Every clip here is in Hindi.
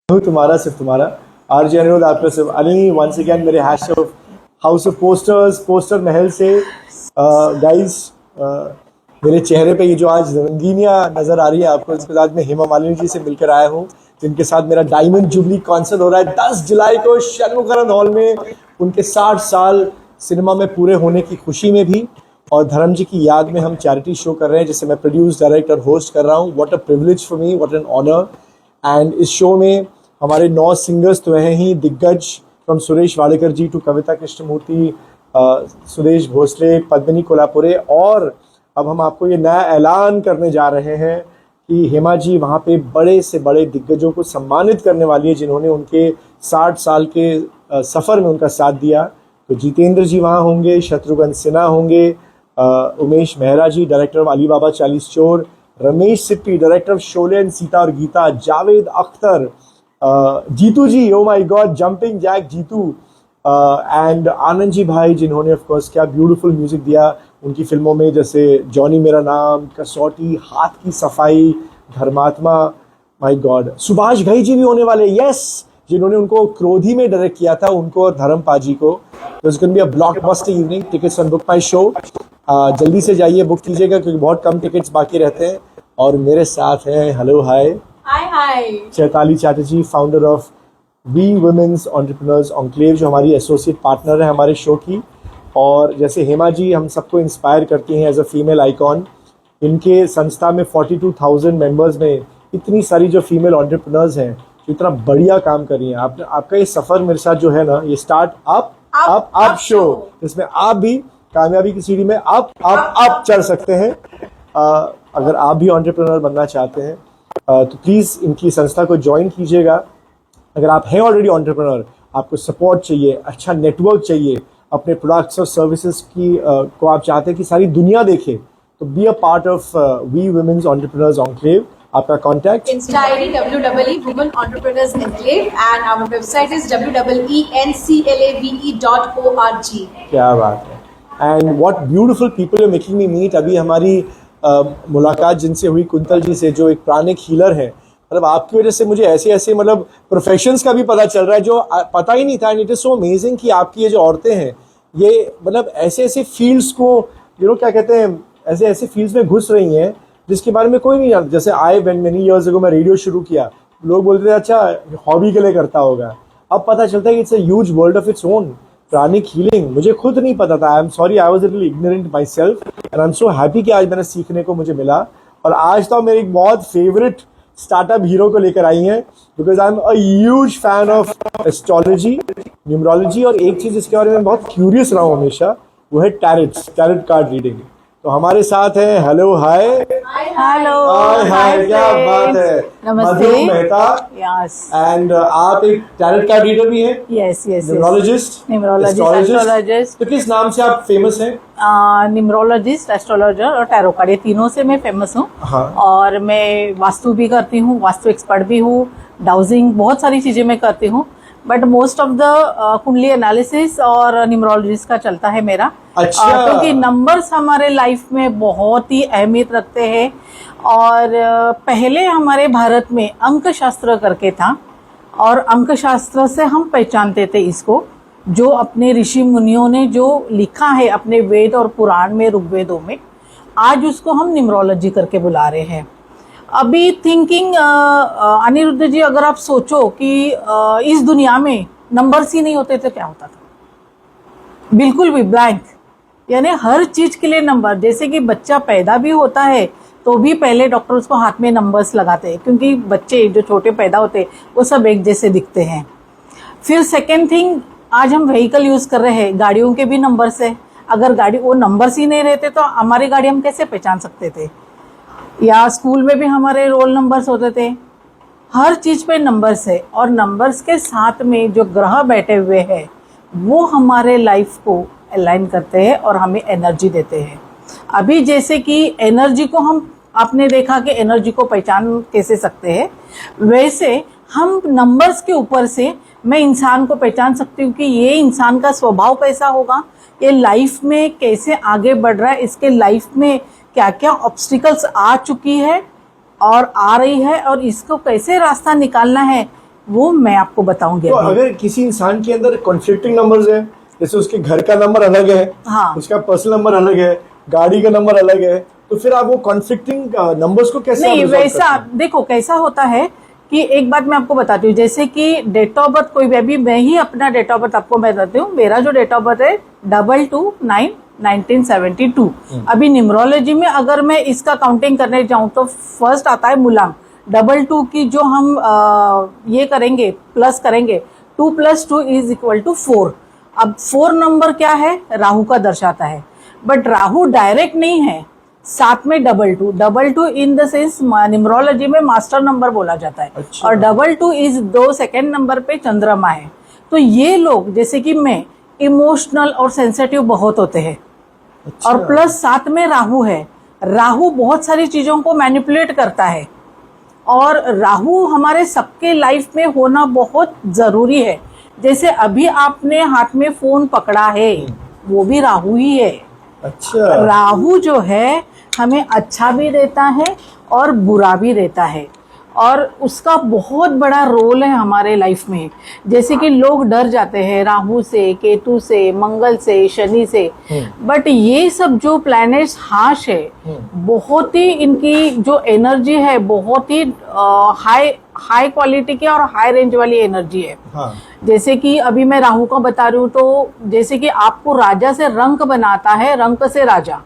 हूँ तुम्हारा सिर्फ तुम्हारा आरजे अनिरुद्ध, आपका सिर्फ अनिल। वंस अगेन मेरे हाउस ऑफ पोस्टर्स पोस्टर महल से गाइस, मेरे चेहरे पे ये जो आज रंगीनियां नजर आ रही है आपको, इसके साथ मैं हेमा मालिनी जी से मिलकर आया हूँ, जिनके साथ मेरा डायमंड जुबली कॉन्सर्ट हो रहा है 10 जुलाई को षणमुखानंद हॉल में। उनके 60 साल सिनेमा में पूरे होने की खुशी में भी, और धर्म जी की याद में हम चैरिटी शो कर रहे हैं, जिसे मैं प्रोड्यूस, डायरेक्टर, होस्ट कर रहा हूँ। What a privilege for me, what an honour. And इस शो में हमारे 9 सिंगर्स तो हैं ही दिग्गज, फ्रॉम सुरेश वाडेकर जी टू कविता कृष्णमूर्ति, सुरेश भोसले, पद्मिनी कोल्हापुरे। और अब हम आपको ये नया ऐलान करने जा रहे हैं कि हेमा जी वहाँ पे बड़े से बड़े दिग्गजों को सम्मानित करने वाली है, जिन्होंने उनके 60 साल के सफ़र में उनका साथ दिया। तो जितेंद्र जी वहाँ होंगे, शत्रुघ्न सिन्हा होंगे, Umesh Mehra ji, director of Ali Baba 40 Chor, Ramesh Sippy, director of Sholay and Seeta Aur Geeta, Javed Akhtar, Jeetu ji, oh my God, jumping Jack Jeetu, and Anand ji भाई, जिन्होंने ऑफ कोर्स क्या ब्यूटीफुल म्यूजिक दिया उनकी फिल्मों में, जैसे जॉनी मेरा नाम, कसौटी, हाथ की सफाई, धर्मात्मा। माय गॉड, सुभाष घई जी भी होने वाले, यस, जिन्होंने उनको क्रोधी में डायरेक्ट किया था, उनको और धर्म पाजी को। तो it's gonna be a blockbuster evening. Tickets on book my show, जल्दी से जाइए, बुक कीजिएगा, क्योंकि बहुत कम टिकट्स बाकी रहते हैं। और मेरे साथ हैं, hello hi hi Chaitali Chatterjee, founder of we women's entrepreneurs enclave, जो हमारी एसोसिएट पार्टनर है हमारे शो की। और जैसे हेमा जी हम सबको इंस्पायर करती हैं एज अ फीमेल आइकॉन, इनके संस्था में 42,000 मेंबर्स में इतनी सारी जो फीमेल एंटरप्रेन्योर्स हैं, जो इतना बढ़िया काम कर रही हैं। आपका ये सफ़र मेरे साथ जो है ना, ये स्टार्ट अप शो, इसमें आप भी कामयाबी की सीढ़ी में आप चढ़ सकते हैं। अगर आप भी एंटरप्रेन्योर बनना चाहते हैं तो प्लीज़ इनकी संस्था को ज्वाइन कीजिएगा। अगर आप हैं ऑलरेडी एंटरप्रेन्योर, आपको सपोर्ट चाहिए, अच्छा नेटवर्क चाहिए, अपने प्रोडक्ट्स और सर्विसेज की को आप चाहते हैं कि सारी दुनिया देखे, तो be a part of we women's entrepreneurs enclave. आपका contact Insta ID www Women Entrepreneurs Enclave and our website is www.enclave.org। क्या बात है, and what beautiful people you making me meet. अभी हमारी मुलाकात जिनसे हुई, कुंतल जी से, जो एक प्राणिक हीलर है। मतलब आपकी वजह से मुझे ऐसे मतलब प्रोफेशंस का भी पता चल रहा है जो पता ही नहीं था। And it is so amazing कि आपकी ये जो औरतें हैं, ये मतलब ऐसे फील्ड्स को, क्या कहते हैं, ऐसे फील्ड्स में घुस रही हैं जिसके बारे में कोई नहीं जानता। जैसे व्हेन मेनी इयर्स अगो मैं रेडियो शुरू किया, लोग बोलते थे अच्छा हॉबी के लिए करता होगा। अब पता चलता है कि it's a huge world of its own. Pranic healing मुझे खुद नहीं पता था। I am sorry, I was a little ignorant myself, and I am so happy कि आज मैंने सीखने को मुझे मिला। और आज तो मेरे एक बहुत फेवरेट स्टार्टअप हीरो को लेकर आई हैं, because I am a huge fan of astrology, numerology, और एक चीज़ जिसके बारे में बहुत क्यूरियस रहा हूँ हमेशा, वो है टैरेट कार्ड रीडिंग। तो हमारे साथ है, हेलो हाय, क्या बात है, मधु मेहता, एंड आप एक टैरेट कार्ड रीडर भी हैं, यस, न्यूमरोलॉजिस्ट, एस्ट्रोलॉजिस्ट। तो किस नाम से आप फेमस हैं? न्यूमरोलॉजिस्ट, एस्ट्रोलॉजर और टैरो कार्ड, ये तीनों से मैं फेमस हूँ। हाँ। और मैं वास्तु भी करती हूँ, वास्तु एक्सपर्ट भी हूँ, डाउजिंग, बहुत सारी चीजें मैं करती हूँ। बट मोस्ट ऑफ द कुंडली एनालिसिस और न्यूमरोलॉजिस्ट का चलता है मेरा। अच्छा। क्योंकि नंबर्स हमारे लाइफ में बहुत ही अहमियत रखते हैं। और पहले हमारे भारत में अंक शास्त्र करके था, और अंक शास्त्र से हम पहचानते थे इसको, जो अपने ऋषि मुनियों ने जो लिखा है अपने वेद और पुराण में, ऋग्वेदों में, आज उसको हम न्यूमरोलॉजी करके बुला रहे हैं। अभी थिंकिंग अनिरुद्ध जी, अगर आप सोचो कि इस दुनिया में नंबर्स ही नहीं होते तो क्या होता था? बिल्कुल भी ब्लैंक, यानी हर चीज के लिए नंबर। जैसे कि बच्चा पैदा भी होता है तो भी पहले डॉक्टर उसको हाथ में नंबर्स लगाते हैं, क्योंकि बच्चे जो छोटे पैदा होते हैं वो सब एक जैसे दिखते हैं। फिर सेकेंड थिंग, आज हम व्हीकल यूज कर रहे हैं, गाड़ियों के भी नंबर्स है। अगर गाड़ी वो नंबर्स ही नहीं रहते तो हमारी गाड़ी हम कैसे पहचान सकते थे? या स्कूल में भी हमारे रोल नंबर्स होते थे। हर चीज पे नंबर्स है, और नंबर्स के साथ में जो ग्रह बैठे हुए हैं वो हमारे लाइफ को अलाइन करते हैं और हमें एनर्जी देते हैं। अभी जैसे कि एनर्जी को हम, आपने देखा कि एनर्जी को पहचान कैसे सकते हैं, वैसे हम नंबर्स के ऊपर से मैं इंसान को पहचान सकती हूँ कि ये इंसान का स्वभाव कैसा होगा, ये लाइफ में कैसे आगे बढ़ रहा है, इसके लाइफ में क्या क्या ऑब्स्टिकल्स आ चुकी है और आ रही है, और इसको कैसे रास्ता निकालना है, वो मैं आपको बताऊंगी तो अभी। अगर किसी इंसान के अंदर कॉन्फ्लिक्टिंग नंबर्स है, जैसे उसके घर का नंबर अलग है, हाँ। उसका पर्सनल नंबर अलग है, गाड़ी का नंबर अलग है, तो फिर आप वो कॉन्फ्लिक्टिंग नंबर्स को कैसे नहीं, आप resolve वैसा करते हैं? देखो कैसा होता है कि एक बात मैं आपको बताती हूँ, जैसे कि डेट ऑफ बर्थ कोई भी, अभी मैं ही अपना डेट ऑफ बर्थ आपको मैं बताती हूँ। मेरा जो डेट ऑफ बर्थ है 22/9/1972। अभी न्यूमरोलॉजी में अगर मैं इसका काउंटिंग करने जाऊं तो फर्स्ट आता है मुलांग। 22 की जो हम ये करेंगे, प्लस करेंगे, 2 + 2 = 4। अब 4 नंबर क्या है, राहु का दर्शाता है, बट राहु डायरेक्ट नहीं है, साथ में 22 इन द सेंस न्यूमरोलॉजी में मास्टर नंबर बोला जाता है। अच्छा। और 22 इज 2 सेकेंड नंबर पे चंद्रमा है। तो ये लोग जैसे कि मैं इमोशनल और सेंसिटिव बहुत होते हैं। अच्छा। और प्लस साथ में राहु है। राहु बहुत सारी चीजों को मैनिपुलेट करता है और राहु हमारे सबके लाइफ में होना बहुत जरूरी है। जैसे अभी आपने हाथ में फोन पकड़ा है, वो भी राहु ही है। अच्छा। राहु जो है हमें अच्छा भी देता है और बुरा भी देता है, और उसका बहुत बड़ा रोल है हमारे लाइफ में। जैसे कि लोग डर जाते हैं राहु से, केतु से, मंगल से, शनि से, बट ये सब जो प्लैनेट्स हाश है, बहुत ही इनकी जो एनर्जी है बहुत ही हाई क्वालिटी की और हाई रेंज वाली एनर्जी है। हाँ। जैसे कि अभी मैं राहु का बता रही हूँ, तो जैसे कि आपको राजा से रंक बनाता है, रंक से राजा,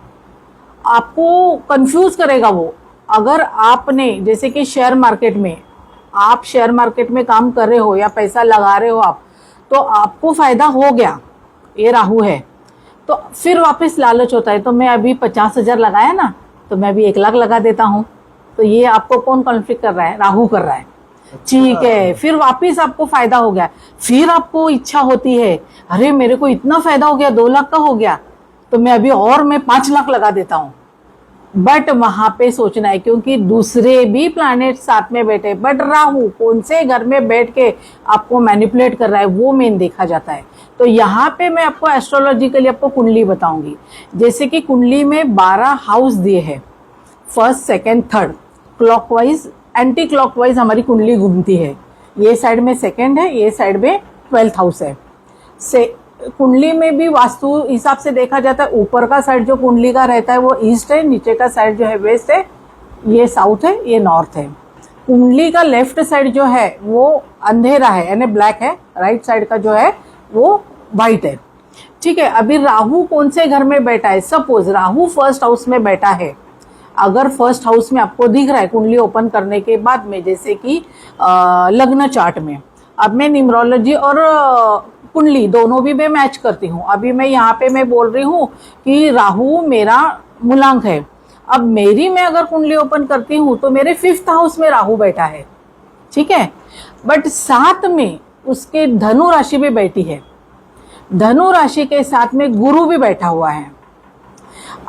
आपको कंफ्यूज करेगा वो। अगर आपने जैसे कि शेयर मार्केट में, आप शेयर मार्केट में काम कर रहे हो या पैसा लगा रहे हो आप, तो आपको फायदा हो गया, ये राहु है, तो फिर वापस लालच होता है, तो मैं अभी 50,000 लगाया ना, तो मैं अभी 1 लाख लगा देता हूँ। तो ये आपको कौन कॉन्फ्लिक्ट कर रहा है, राहु कर रहा है। ठीक है, फिर वापस आपको फायदा हो गया, फिर आपको इच्छा होती है, अरे मेरे को इतना फायदा हो गया, 2 लाख का हो गया, तो मैं अभी और मैं 5 लाख लगा देता हूँ। बट वहां पे सोचना है, क्योंकि दूसरे भी प्लैनेट साथ में बैठे, बट राहु कौन से घर में बैठ के आपको मैनिपुलेट कर रहा है वो मेन देखा जाता है। तो यहाँ पे मैं आपको एस्ट्रोलॉजिकली आपको कुंडली बताऊंगी। जैसे कि कुंडली में 12 हाउस दिए हैं, 1st, 2nd, 3rd, clockwise, anti clockwise हमारी कुंडली घूमती है। ये साइड में 2nd है, ये साइड में 12th हाउस है। से कुंडली में भी वास्तु हिसाब से देखा जाता है, ऊपर का साइड जो कुंडली का रहता है वो ईस्ट है, नीचे का साइड जो है वेस्ट है, ये साउथ है, ये नॉर्थ है। कुंडली का लेफ्ट साइड जो है वो अंधेरा है, यानी ब्लैक है, राइट साइड का जो है वो वाइट है। ठीक है, अभी राहु कौन से घर में बैठा है, सपोज राहु 1st हाउस में बैठा है। अगर 1st हाउस में आपको दिख रहा है कुंडली ओपन करने के बाद में, जैसे कि लग्न चार्ट में, अब मैं न्यूमरोलॉजी और कुंडली दोनों भी मैं मैच करती हूँ। अभी मैं यहाँ पे मैं बोल रही हूँ कि राहु मेरा मूलांक है। अब मेरी मैं अगर कुंडली ओपन करती हूँ तो मेरे 5th हाउस में राहु बैठा है, ठीक है, बट साथ में उसके धनु राशि भी बैठी है, धनु राशि के साथ में गुरु भी बैठा हुआ है।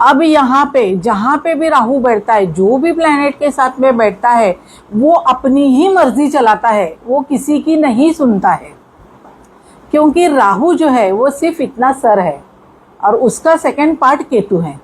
अब यहाँ पे जहां पे भी राहु बैठता है, जो भी प्लेनेट के साथ में बैठता है, वो अपनी ही मर्जी चलाता है, वो किसी की नहीं सुनता है। क्योंकि राहु जो है वो सिर्फ इतना सर है और उसका 2nd पार्ट केतु है।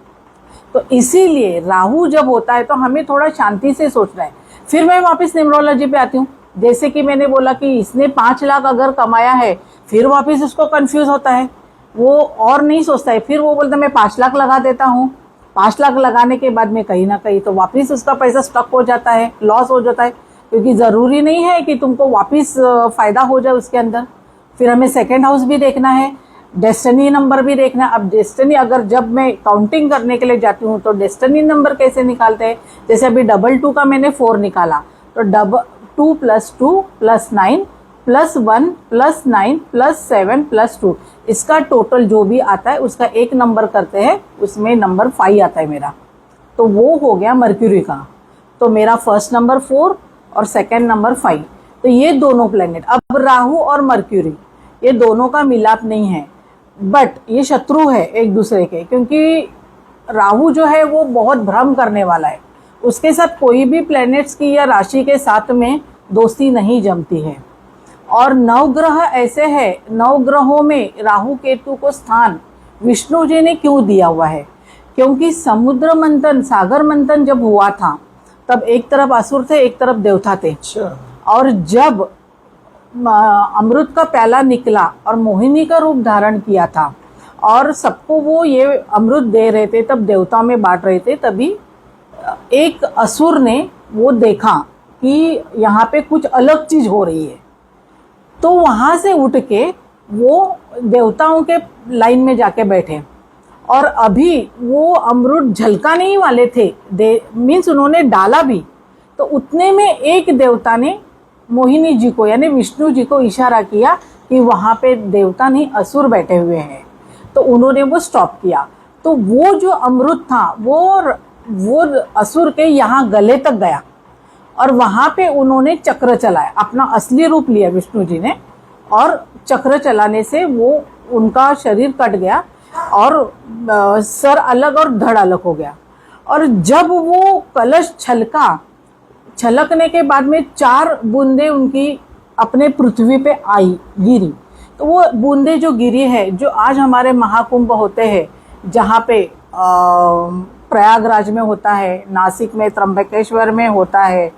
तो इसीलिए राहु जब होता है तो हमें थोड़ा शांति से सोचना है। फिर मैं वापस न्यूमरोलॉजी पे आती हूँ। जैसे कि मैंने बोला कि इसने 5 लाख अगर कमाया है, फिर वापस उसको कंफ्यूज होता है, वो और नहीं सोचता है, फिर वो बोलता है मैं 5 लाख लगा देता हूँ। 5 लाख लगाने के बाद में कहीं ना कहीं तो वापस उसका पैसा स्टक हो जाता है, लॉस हो जाता है, क्योंकि जरूरी नहीं है कि तुमको वापस फायदा हो जाए उसके अंदर। फिर हमें 2nd हाउस भी देखना है, डेस्टिनी नंबर भी देखना है। अब डेस्टिनी अगर जब मैं काउंटिंग करने के लिए जाती हूँ तो डेस्टिनी नंबर कैसे निकालते हैं, जैसे अभी 22 का मैंने 4 निकाला, तो 2 + 2 + 9 + 1 + 9 + 7 + 2, इसका टोटल जो भी आता है उसका 1 नंबर करते हैं, उसमें नंबर 5 आता है मेरा, तो वो हो गया मर्क्यूरी का। तो मेरा 1st नंबर 4 और 2nd नंबर 5, तो ये दोनों प्लेनेट, अब राहु और मर्क्यूरी ये दोनों का मिलाप नहीं है, बट ये शत्रु है एक दूसरे के, क्योंकि राहु जो है वो बहुत भ्रम करने वाला है, उसके साथ कोई भी प्लैनेट्स की या राशि के साथ में दोस्ती नहीं जमती है। और 9 ग्रह ऐसे हैं, 9 ग्रहों में राहु केतु को स्थान विष्णु जी ने क्यों दिया हुआ है, क्योंकि समुद्र मंथन, सागर मंथन जब हुआ था तब एक तरफ असुर थे, एक तरफ देवता थे। अच्छा। और जब अमृत का प्याला निकला और मोहिनी का रूप धारण किया था और सबको वो ये अमृत दे रहे थे, तब देवताओं में बांट रहे थे, तभी एक असुर ने वो देखा कि यहाँ पे कुछ अलग चीज हो रही है, तो वहां से उठ के वो देवताओं के लाइन में जाके बैठे और अभी वो अमृत झलकाने ही वाले थे, मीन्स उन्होंने डाला भी, तो उतने में एक देवता ने मोहिनी जी को यानी विष्णु जी को इशारा किया कि वहां पे देवता नहीं असुर बैठे हुए हैं, तो उन्होंने वो स्टॉप किया। तो वो जो अमृत था वो असुर के यहाँ गले तक गया और वहां पे उन्होंने चक्र चलाया, अपना असली रूप लिया विष्णु जी ने, और चक्र चलाने से वो उनका शरीर कट गया और सर अलग और धड़ अलग हो गया। और जब वो कलश छलकने के बाद में 4 बूंदे उनकी अपने पृथ्वी पे आई गिरी, तो वो बूंदे जो गिरी है, जो आज हमारे महाकुंभ होते हैं, जहाँ पे प्रयागराज में होता है, नासिक में त्र्यंबकेश्वर में होता है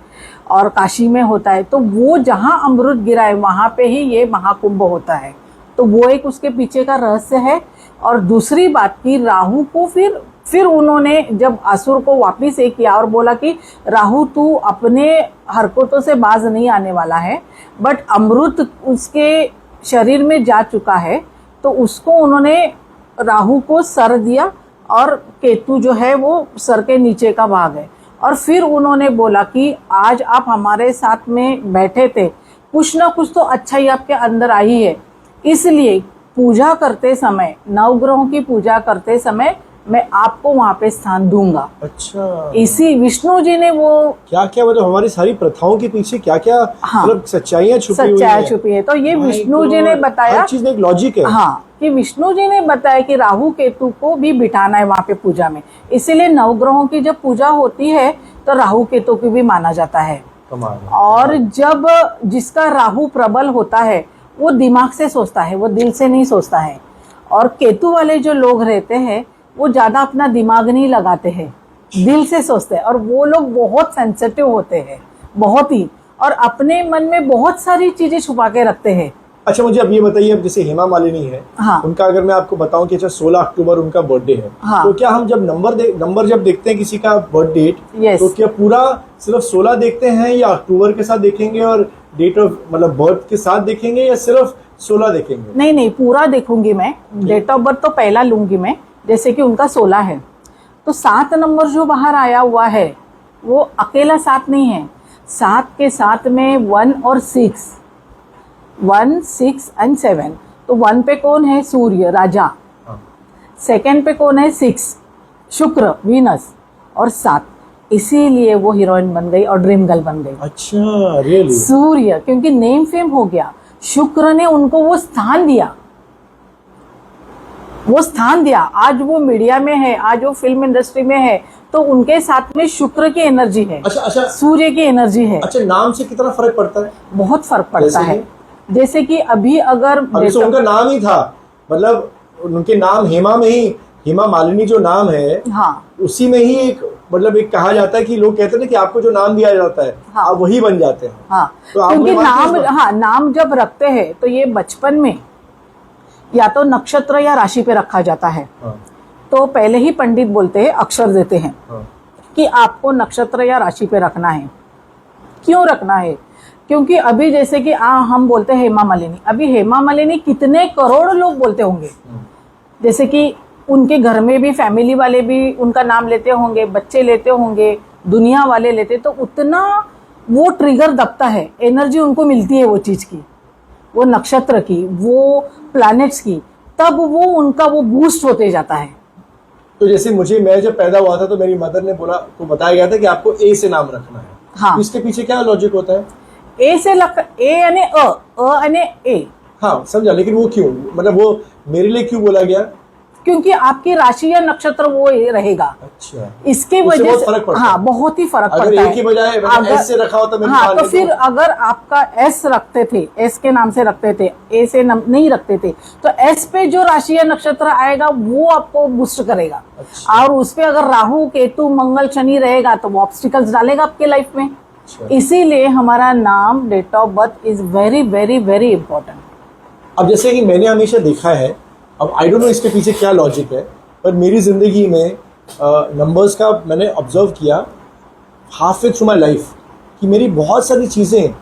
और काशी में होता है, तो वो जहाँ अमृत गिरा है वहाँ पे ही ये महाकुंभ होता है। तो वो एक उसके पीछे का रहस्य है। और दूसरी बात की राहु को फिर उन्होंने जब असुर को वापिस एक किया और बोला कि राहु तू अपने हरकतों से बाज नहीं आने वाला है, बट अमृत उसके शरीर में जा चुका है, तो उसको उन्होंने राहु को सर दिया और केतु जो है वो सर के नीचे का भाग है। और फिर उन्होंने बोला कि आज आप हमारे साथ में बैठे थे, कुछ ना कुछ तो अच्छाई आपके अंदर आई है, इसलिए पूजा करते समय, नवग्रहों की पूजा करते समय मैं आपको वहां पे स्थान दूंगा। अच्छा, इसी विष्णु जी ने वो क्या क्या मतलब हमारी सारी प्रथाओं के पीछे क्या क्या हाँ, मतलब सच्चाइयां छुपी है। तो ये विष्णु जी ने बताया, हर चीज में एक लॉजिक है। हाँ, कि विष्णु जी ने बताया कि राहु केतु को भी बिठाना है वहां पे पूजा में, इसीलिए नवग्रहों की जब पूजा होती है तो राहु केतु को भी माना जाता है। और जब जिसका राहु प्रबल होता है वो दिमाग से सोचता है, वो दिल से नहीं सोचता है। और केतु वाले जो लोग रहते हैं वो ज्यादा अपना दिमाग नहीं लगाते हैं, दिल से सोचते हैं, और वो लोग बहुत सेंसिटिव होते हैं, बहुत ही, और अपने मन में बहुत सारी चीजें छुपा के रखते हैं। अच्छा, मुझे अब ये बताइए, अब जैसे हेमा मालिनी है, हाँ, उनका अगर मैं आपको बताऊं कि अच्छा 16 अक्टूबर उनका बर्थडे है, हाँ, तो क्या हम जब नंबर जब देखते हैं किसी का बर्थ डेट, तो क्या पूरा सिर्फ 16 देखते हैं या अक्टूबर के साथ देखेंगे और डेट ऑफ मतलब बर्थ के साथ देखेंगे, या सिर्फ 16 देखेंगे? नहीं, पूरा देखूंगी मैं। डेट ऑफ बर्थ तो पहला लूंगी मैं, जैसे कि उनका 16 है, तो 7 नंबर जो बाहर आया हुआ है वो अकेला 7 नहीं है, 7 के साथ में 1 और 6, 1, 6 एंड 7। तो 1 पे कौन है? सूर्य राजा। सेकंड पे कौन है? 6 शुक्र वीनस, और 7, इसीलिए वो हीरोइन बन गई और ड्रीम गर्ल बन गई। अच्छा, रियली? सूर्य क्योंकि नेम फेम हो गया, शुक्र ने उनको वो स्थान दिया, आज वो मीडिया में है, आज वो फिल्म इंडस्ट्री में है, तो उनके साथ में शुक्र की एनर्जी है। अच्छा, सूर्य की एनर्जी है। अच्छा, नाम से कितना फर्क पड़ता है? बहुत फर्क पड़ता है। जैसे कि अभी अगर तो उनका नाम ही था, मतलब उनके नाम हेमा में ही, हेमा मालिनी जो नाम है, हाँ, उसी में ही एक मतलब एक कहा जाता है कि लोग कहते हैं ना कि आपको जो नाम दिया जाता है, हाँ, आप वही बन जाते हैं। हाँ, तो क्योंकि नाम जब रखते हैं तो ये बचपन में या तो नक्षत्र या राशि पे रखा जाता है। हाँ, तो पहले ही पंडित बोलते हैं, अक्षर देते हैं, हाँ, कि आपको नक्षत्र या राशि पे रखना है। क्यों रखना है? क्योंकि अभी जैसे कि हम बोलते हैं हेमा मालिनी, अभी हेमा मालिनी कितने करोड़ लोग बोलते होंगे, जैसे कि उनके घर में भी फैमिली वाले भी उनका नाम लेते होंगे, बच्चे लेते होंगे, दुनिया वाले लेते, तो उतना वो ट्रिगर दबता है, एनर्जी उनको मिलती है वो चीज की, वो नक्षत्र की, वो प्लैनेट्स की, तब वो उनका वो बूस्ट होते जाता है। तो जैसे मैं जब पैदा हुआ था तो मेरी मदर ने बोला, तो बताया गया था कि आपको ए से नाम रखना है। हाँ, तो इसके पीछे क्या लॉजिक होता है? ए से ए यानी अ यानी ए। हाँ, समझा, लेकिन वो क्यों, मतलब वो मेरे लिए क्यों बोला गया? क्योंकि आपकी राशि या नक्षत्र वो रहेगा। अच्छा, इसके वजह से हाँ, बहुत ही फर्क पड़ता है। अगर ए की बजाय एस से रखा होता मैंने, हाँ, तो फिर अगर आपका एस रखते थे, एस के नाम से रखते थे, ए से नहीं रखते थे, तो एस पे जो राशि या नक्षत्र आएगा वो आपको बूस्ट करेगा। अच्छा। और उस पे अगर राहु केतु मंगल शनि रहेगा तो वो ऑब्स्टिकल्स डालेगा आपके लाइफ में। इसीलिए हमारा नाम, date of birth is very very very important. अब जैसे कि मैंने हमेशा देखा है, अब आई डोंट नो इसके पीछे क्या लॉजिक है, पर मेरी ज़िंदगी में नंबर्स का मैंने ऑब्जर्व किया half way through my life कि मेरी बहुत सारी चीज़ें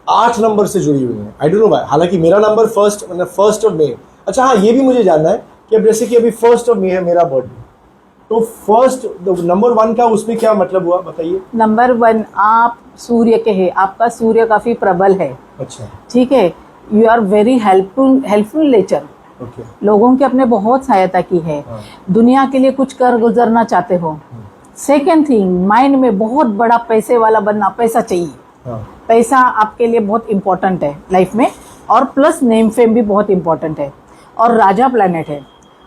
8 नंबर से जुड़ी हुई हैं। I don't know why. हालांकि मेरा नंबर फर्स्ट ऑफ मे। अच्छा हाँ, ये भी मुझे जानना है कि अब जैसे कि अभी 1 मे है मेरा बर्थडे, तो फर्स्ट नंबर 1 का उसमें क्या मतलब हुआ बताइए। नंबर 1 आप सूर्य के हैं, आपका सूर्य काफी प्रबल है। अच्छा, ठीक है, you are very helpful nature. Okay, लोगों की आपने बहुत सहायता की है, हाँ। दुनिया के लिए कुछ कर गुजरना चाहते हो। सेकेंड थिंग, माइंड में बहुत बड़ा पैसे वाला बनना, पैसा चाहिए। हाँ, पैसा आपके लिए बहुत इंपॉर्टेंट है लाइफ में, और प्लस नेम फेम भी बहुत इंपॉर्टेंट है। और राजा प्लैनेट है,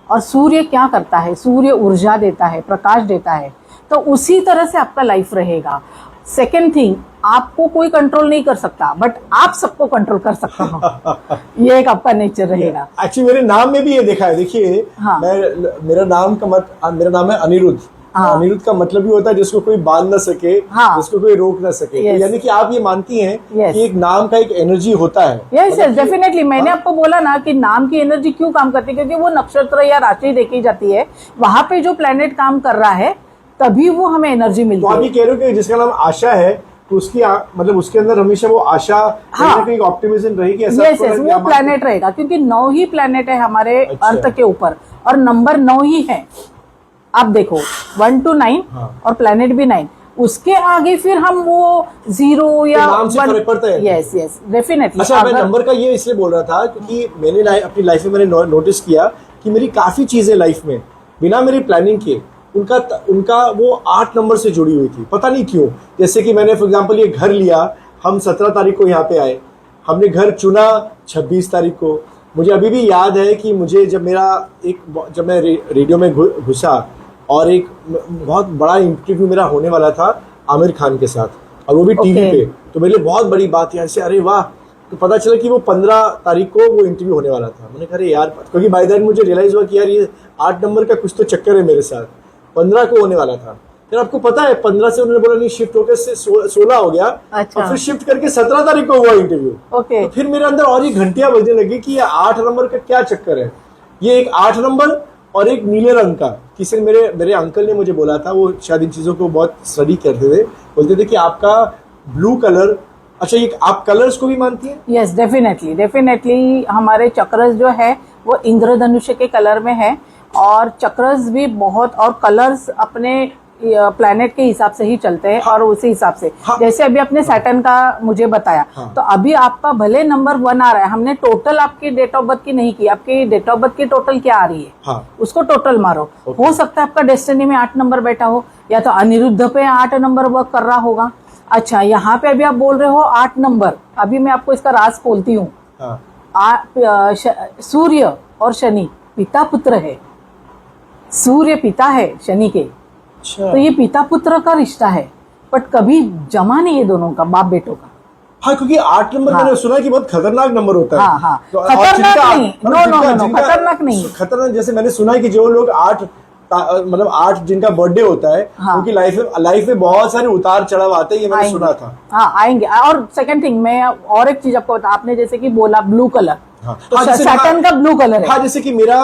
और सूर्य क्या करता है, सूर्य ऊर्जा देता है, प्रकाश देता है, तो उसी तरह से आपका लाइफ रहेगा। सेकेंड थिंग, आपको कोई कंट्रोल नहीं कर सकता, बट आप सबको कंट्रोल कर सकते हो। ये एक आपका नेचर रहेगा। एक्चुअली मेरे नाम में भी ये देखा है। देखिए, हाँ। मेरा नाम है अनिरुद्ध। हाँ। अनिरुद्ध का मतलब भी होता है जिसको कोई बांध ना सके, हाँ। जिसको कोई रोक ना सके। Yes. तो यानी कि आप ये मानती हैं Yes. कि एक नाम का एक एनर्जी होता है। यस मतलब यस, डेफिनेटली। मैंने आपको बोला ना कि नाम की एनर्जी क्यों काम करती है, क्योंकि वो नक्षत्र या राशि देखी जाती है, वहां पे जो प्लेनेट काम कर रहा है तभी वो हमें एनर्जी तो मिलती आप है। ये कह रहे हो कि जिसका नाम आशा है, तो उसकी मतलब उसके अंदर हमेशा वो आशा, हाँ। कहीं ऑप्टिमिज्म रहेगी, ऐसा यस थोड़ा यस, क्या वो प्लेनेट रहेगा, क्योंकि 9 ही प्लेनेट है हमारे अच्छा। अर्थ के ऊपर, और नंबर 9 ही है। आप देखो 1 to 9, हाँ। और प्लेनेट भी 9, उसके आगे फिर हम वो 0 या तो नाम से फर्क पड़ता है। Yes yes, definitely. अच्छा, मैं नंबर का ये इसलिए बोल रहा था क्योंकि मैंने अपनी लाइफ में मैंने नोटिस किया कि मेरी काफी चीजें लाइफ में बिना मेरी प्लानिंग के उनका वो 8 नंबर से जुड़ी हुई थी, पता नहीं क्यों। जैसे कि मैंने फॉर एग्जांपल ये घर लिया, हम 17 तारीख को यहाँ पे आए, हमने घर चुना 26 तारीख को। मुझे अभी भी याद है कि मुझे जब मैं रेडियो में घुसा और एक बहुत बड़ा इंटरव्यू मेरा होने वाला था आमिर खान के साथ, और वो भी टीवी Okay. पे, तो मेरे लिए बहुत बड़ी बात है ऐसे। अरे वाह, तो पता चला कि वो 15 तारीख को वो इंटरव्यू होने वाला था। मैंने कहा अरे यार, क्योंकि बाय देन मुझे रियलाइज हुआ कि यार ये 8 नंबर का कुछ तो चक्कर है मेरे साथ। 15 को होने वाला था, फिर आपको पता है 15 से उन्होंने बोला नहीं, शिफ्ट होकर 16 हो गया। अच्छा। और फिर शिफ्ट करके 17 तारीख को हुआ इंटरव्यू। ओके। तो फिर मेरे अंदर और ये घंटियां बजने लगी कि ये 8 नंबर का क्या चक्कर है। ये एक 8 नंबर और एक नीले रंग का, किसी मेरे अंकल ने मुझे बोला था, वो शायद इन चीज़ों को बहुत स्टडी करते थे, बोलते थे कि आपका ब्लू कलर। अच्छा, ये आप कलर्स को भी मानती हैं? यस, डेफिनेटली हमारे चक्रस जो है वो इंद्रधनुष के कलर में है, और चक्रस भी बहुत, और कलर्स अपने प्लैनेट के हिसाब से ही चलते हैं। हाँ। और उसी हिसाब से, हाँ। जैसे अभी आपने सैटर्न का मुझे बताया, हाँ। तो अभी आपका भले नंबर 1 आ रहा है, हमने टोटल आपकी डेट ऑफ बर्थ की नहीं की, आपकी डेट ऑफ बर्थ की टोटल क्या आ रही है, हाँ। उसको टोटल मारो। Okay. हो सकता है आपका डेस्टिनी में 8 नंबर बैठा हो, या तो अनिरुद्ध पे 8 नंबर वर्क कर रहा होगा। अच्छा, यहाँ पे अभी आप बोल रहे हो 8 नंबर, अभी मैं आपको इसका राज खोलती हूँ। हाँ। सूर्य और शनि पिता पुत्र है, सूर्य पिता है शनि के, अच्छा। तो ये पिता पुत्र का रिश्ता है, बट कभी जमा नहीं है दोनों का, बाप बेटों का। हाँ, क्योंकि 8 नंबर हाँ। मैंने सुना कि बहुत खतरनाक नंबर होता है। हाँ, हाँ। तो और खतरनाक नहीं, जिनका- नो, खतरनाक नहीं। खतरनाक, जैसे मैंने सुना है कि जो लोग 8 जिनका बर्थडे होता है, हाँ। उनकी लाइफ में बहुत सारे उतार चढ़ाव आते हैं, ये मैंने सुना था। हाँ, आएंगे। और सेकंड थिंग, मैं और एक चीज आपको बता, आपने जैसे कि बोला ब्लू कलर, हाँ। तो जैसे सैटर्न का ब्लू कलर है। हाँ, जैसे कि मेरा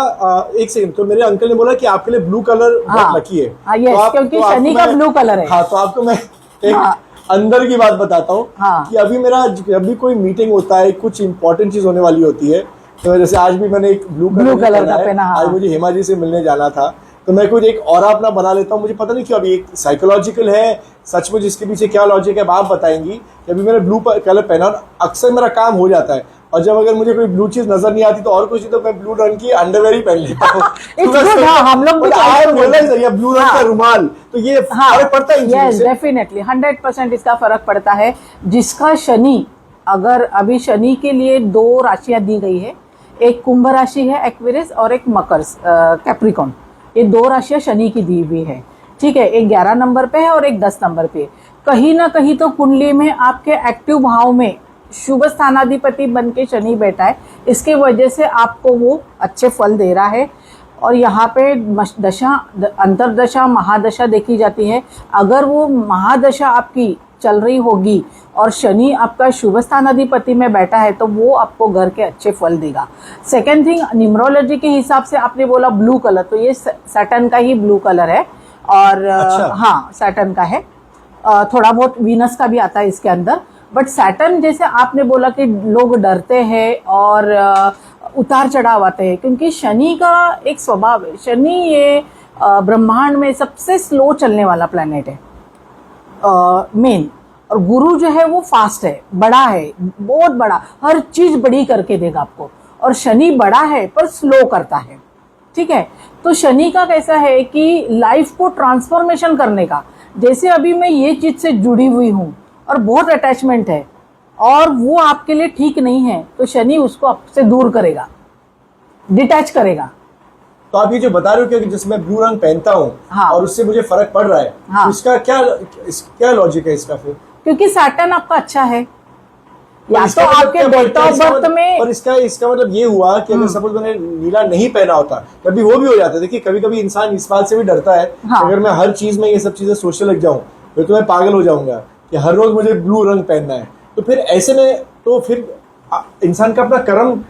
एक सेकंड, तो मेरे अंकल ने बोला कि आपके लिए ब्लू कलर बहुत लकी है। हाँ, yes, तो क्योंकि तो शनि का blue color है। हाँ, तो आपको मैं एक हाँ। अंदर की बात बताता हूँ। हाँ। कि अभी मेरा जब भी कोई मीटिंग होता है, कुछ इंपॉर्टेंट चीज होने वाली होती है, तो जैसे आज भी मैंने एक ब्लू कलर का पहना। हाँ। आज मुझे हेमा जी से मिलने जाना था, तो मैं कुछ एक और अपना बना लेता हूँ। मुझे पता नहीं क्यों, अभी एक साइकोलॉजिकल है, सचमुच इसके पीछे क्या लॉजिक है आप बताएंगी। कि अभी मैंने ब्लू कलर पहना और अक्सर मेरा काम हो जाता है, और जब अगर मुझे कोई ब्लू चीज नजर नहीं आती तो और कुछ, तो मैं ब्लू रंग की अंडरवेयर ही पहन लेता हूँ। It's good, हाँ, हम लोग भी ब्लू रंग का रुमाल, तो ये फर्क पड़ता है इन चीजों यस, से? डेफिनेटली 100% इसका फर्क पड़ता है। जिसका शनि, अगर अभी शनि के लिए 2 राशियां दी गई है, एक कुंभ राशि है एक्वेरियस, और एक मकर कैप्रिकॉन, ये 2 राशियां शनि की दी हुई है। ठीक है, एक 11 नंबर पे है और एक 10 नंबर पे। कहीं ना कहीं तो कुंडली में आपके एक्टिव भाव में शुभ स्थानाधिपति बन के शनि बैठा है, इसके वजह से आपको वो अच्छे फल दे रहा है। और यहाँ पे दशा, अंतरदशा, महादशा देखी जाती है। अगर वो महादशा आपकी चल रही होगी और शनि आपका शुभ स्थान अधिपति में बैठा है तो वो आपको घर के अच्छे फल देगा। सेकेंड थिंग, न्यूमरोलॉजी के हिसाब से आपने बोला ब्लू कलर, तो ये सैटर्न का ही ब्लू कलर है और अच्छा। हाँ सैटर्न का है, थोड़ा बहुत वीनस का भी आता है इसके अंदर, बट सैटर्न जैसे आपने बोला कि लोग डरते हैं और उतार चढ़ाव आते हैं, क्योंकि शनि का एक स्वभाव है, शनि ये ब्रह्मांड में सबसे स्लो चलने वाला प्लैनेट है मेन, और गुरु जो है वो फास्ट है, बड़ा है, बहुत बड़ा, हर चीज बड़ी करके देगा आपको, और शनि बड़ा है पर स्लो करता है, ठीक है। तो शनि का कैसा है कि लाइफ को ट्रांसफॉर्मेशन करने का, जैसे अभी मैं ये चीज से जुड़ी हुई हूँ और बहुत अटैचमेंट है और वो आपके लिए ठीक नहीं है, तो शनि उसको आपसे दूर करेगा, डिटैच करेगा। तो आप ये जो बता रहे हो कि जैसे मैं ब्लू रंग पहनता हूँ हाँ। और उससे मुझे फर्क पड़ रहा है, हाँ। तो इसका क्या लॉजिक है इसका फिर? क्योंकि सैटर्न आपका अच्छा है, पर या इसका तो मतलब आपके क्या डेट पड़ता है? ऑफ बर्थ में, पर इसका मतलब ये हुआ कि अगर सपोज मैंने नीला नहीं पहना होता, कभी वो भी हो जाता है। देखिए कभी कभी इंसान इस बात से भी डरता है हाँ। अगर मैं हर चीज में ये सब चीजें सोचने लग जाऊं फिर तो मैं पागल हो जाऊंगा कि हर रोज मुझे ब्लू रंग पहनना है, तो फिर ऐसे में तो फिर इंसान का अपना कर्म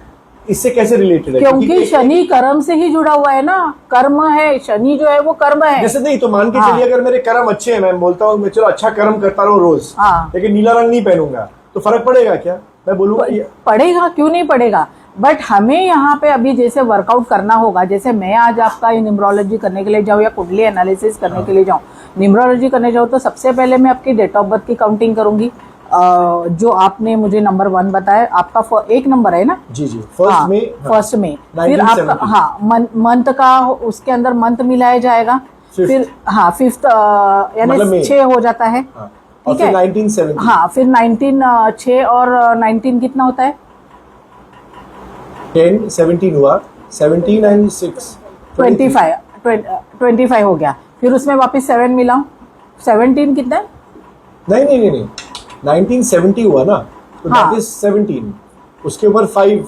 इससे कैसे रिलेटेड है? क्योंकि शनि कर्म से ही जुड़ा हुआ है ना, कर्म है, शनि जो है वो कर्म है। जैसे नहीं तो मान के हाँ। चलिए अगर मेरे कर्म अच्छे हैं, मैं बोलता हूँ मैं चलो अच्छा कर्म करता रहूं रोज, हाँ। लेकिन नीला रंग नहीं पहनूंगा तो फर्क पड़ेगा क्या? मैं बोलूंगा पड़ेगा, क्यों नहीं पड़ेगा, बट हमें यहाँ पे अभी जैसे वर्कआउट करना होगा, जैसे मैं आज आपका न्यूमरोलॉजी करने के लिए जाऊँ या कुंडली एनालिसिस करने के लिए जाऊँ, न्यूमरोलॉजी करने जाऊँ तो सबसे पहले मैं आपकी डेट ऑफ बर्थ की काउंटिंग करूंगी, जो आपने मुझे नंबर 1 बताया, आपका एक नंबर है ना? जी फर्स्ट में, फर्स्ट में, फिर आपका 1970। हाँ मंथ का, उसके अंदर मंथ मिलाया जाएगा, फिर हाँ फिफ्थ मतलब यानी 6 हो जाता है, हाँ। और ठीक फिर है। 1970। हाँ फिर 6 और 19 कितना होता है? 10 17 हुआ, 17 and 6 25 हो गया, फिर उसमें वापस 7 मिलाऊं, 17 कितना है? नहीं 1970 हुआ ना, तो हाँ। that is 17, उसके ऊपर 5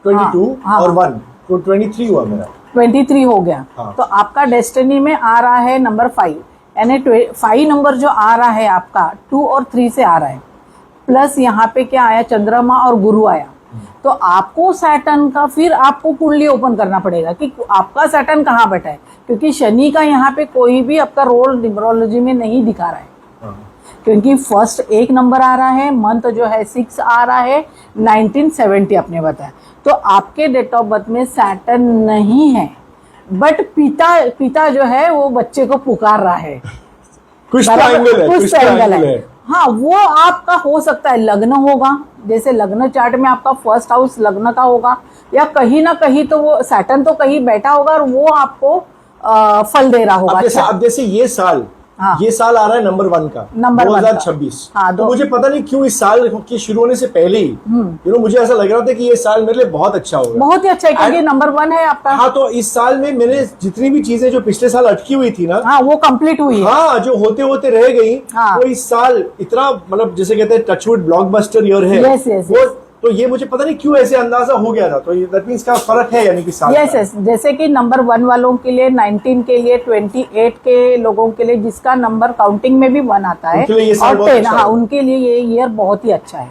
22 हाँ। और 1 तो 23 हुआ मेरा। 23 हो गया। हाँ। तो आपका डेस्टिनी में आ रहा है नंबर 5, यानी 5 नंबर जो आ रहा है आपका 2 और 3 से आ रहा है, प्लस यहाँ पे क्या आया, चंद्रमा और गुरु आया, तो आपको सैटर्न का फिर आपको कुंडली ओपन करना पड़ेगा कि आपका सैटर्न कहाँ बैठा है, क्योंकि शनि का यहाँ पे कोई भी आपका रोल न्यूमरोलॉजी में नहीं दिखा रहा है, क्योंकि फर्स्ट 1 नंबर आ रहा है, मंथ जो है 6 आ रहा है, 1970 आपने बताया, तो आपके डेट ऑफ बर्थ में सैटर्न नहीं है, बट पिता जो है वो बच्चे को पुकार रहा है, कुछ तो एंगल है, कुछ एंगल है। हाँ वो आपका हो सकता है लग्न होगा, जैसे लग्न चार्ट में आपका फर्स्ट हाउस लग्न का होगा, या कहीं ना कहीं तो वो सैटर्न तो कहीं बैठा होगा और वो आपको फल दे रहा होगा। अब जैसे ये साल, हाँ। ये साल आ रहा है नंबर 1 का, नंबर 1 का। 2026। हाँ, तो मुझे पता नहीं क्यों इस साल के शुरू होने से पहले ही मुझे ऐसा लग रहा था कि ये साल मेरे लिए बहुत अच्छा होगा, बहुत ही अच्छा है, क्योंकि नंबर 1 है आपका। हाँ तो इस साल में मैंने जितनी भी चीजें जो पिछले साल अटकी हुई थी ना, हाँ वो कंप्लीट हुई है। हाँ जो होते होते रह गई, हाँ। वो इस साल इतना मतलब जैसे कहते हैं टचवुड ब्लॉकबस्टर ईयर है। Yes, yes, वो तो ये मुझे पता नहीं क्यों ऐसे अंदाजा हो गया था, तो दैट मींस का फर्क है यानी कि साल यस का। यस, जैसे कि नंबर 1 वालों के लिए, 19 के लिए, 28 के लोगों के लिए जिसका नंबर काउंटिंग में भी 1 आता है, उनके लिए ये साल और बहुत 10, अच्छा हाँ होगा। उनके लिए ये ईयर बहुत ही अच्छा है,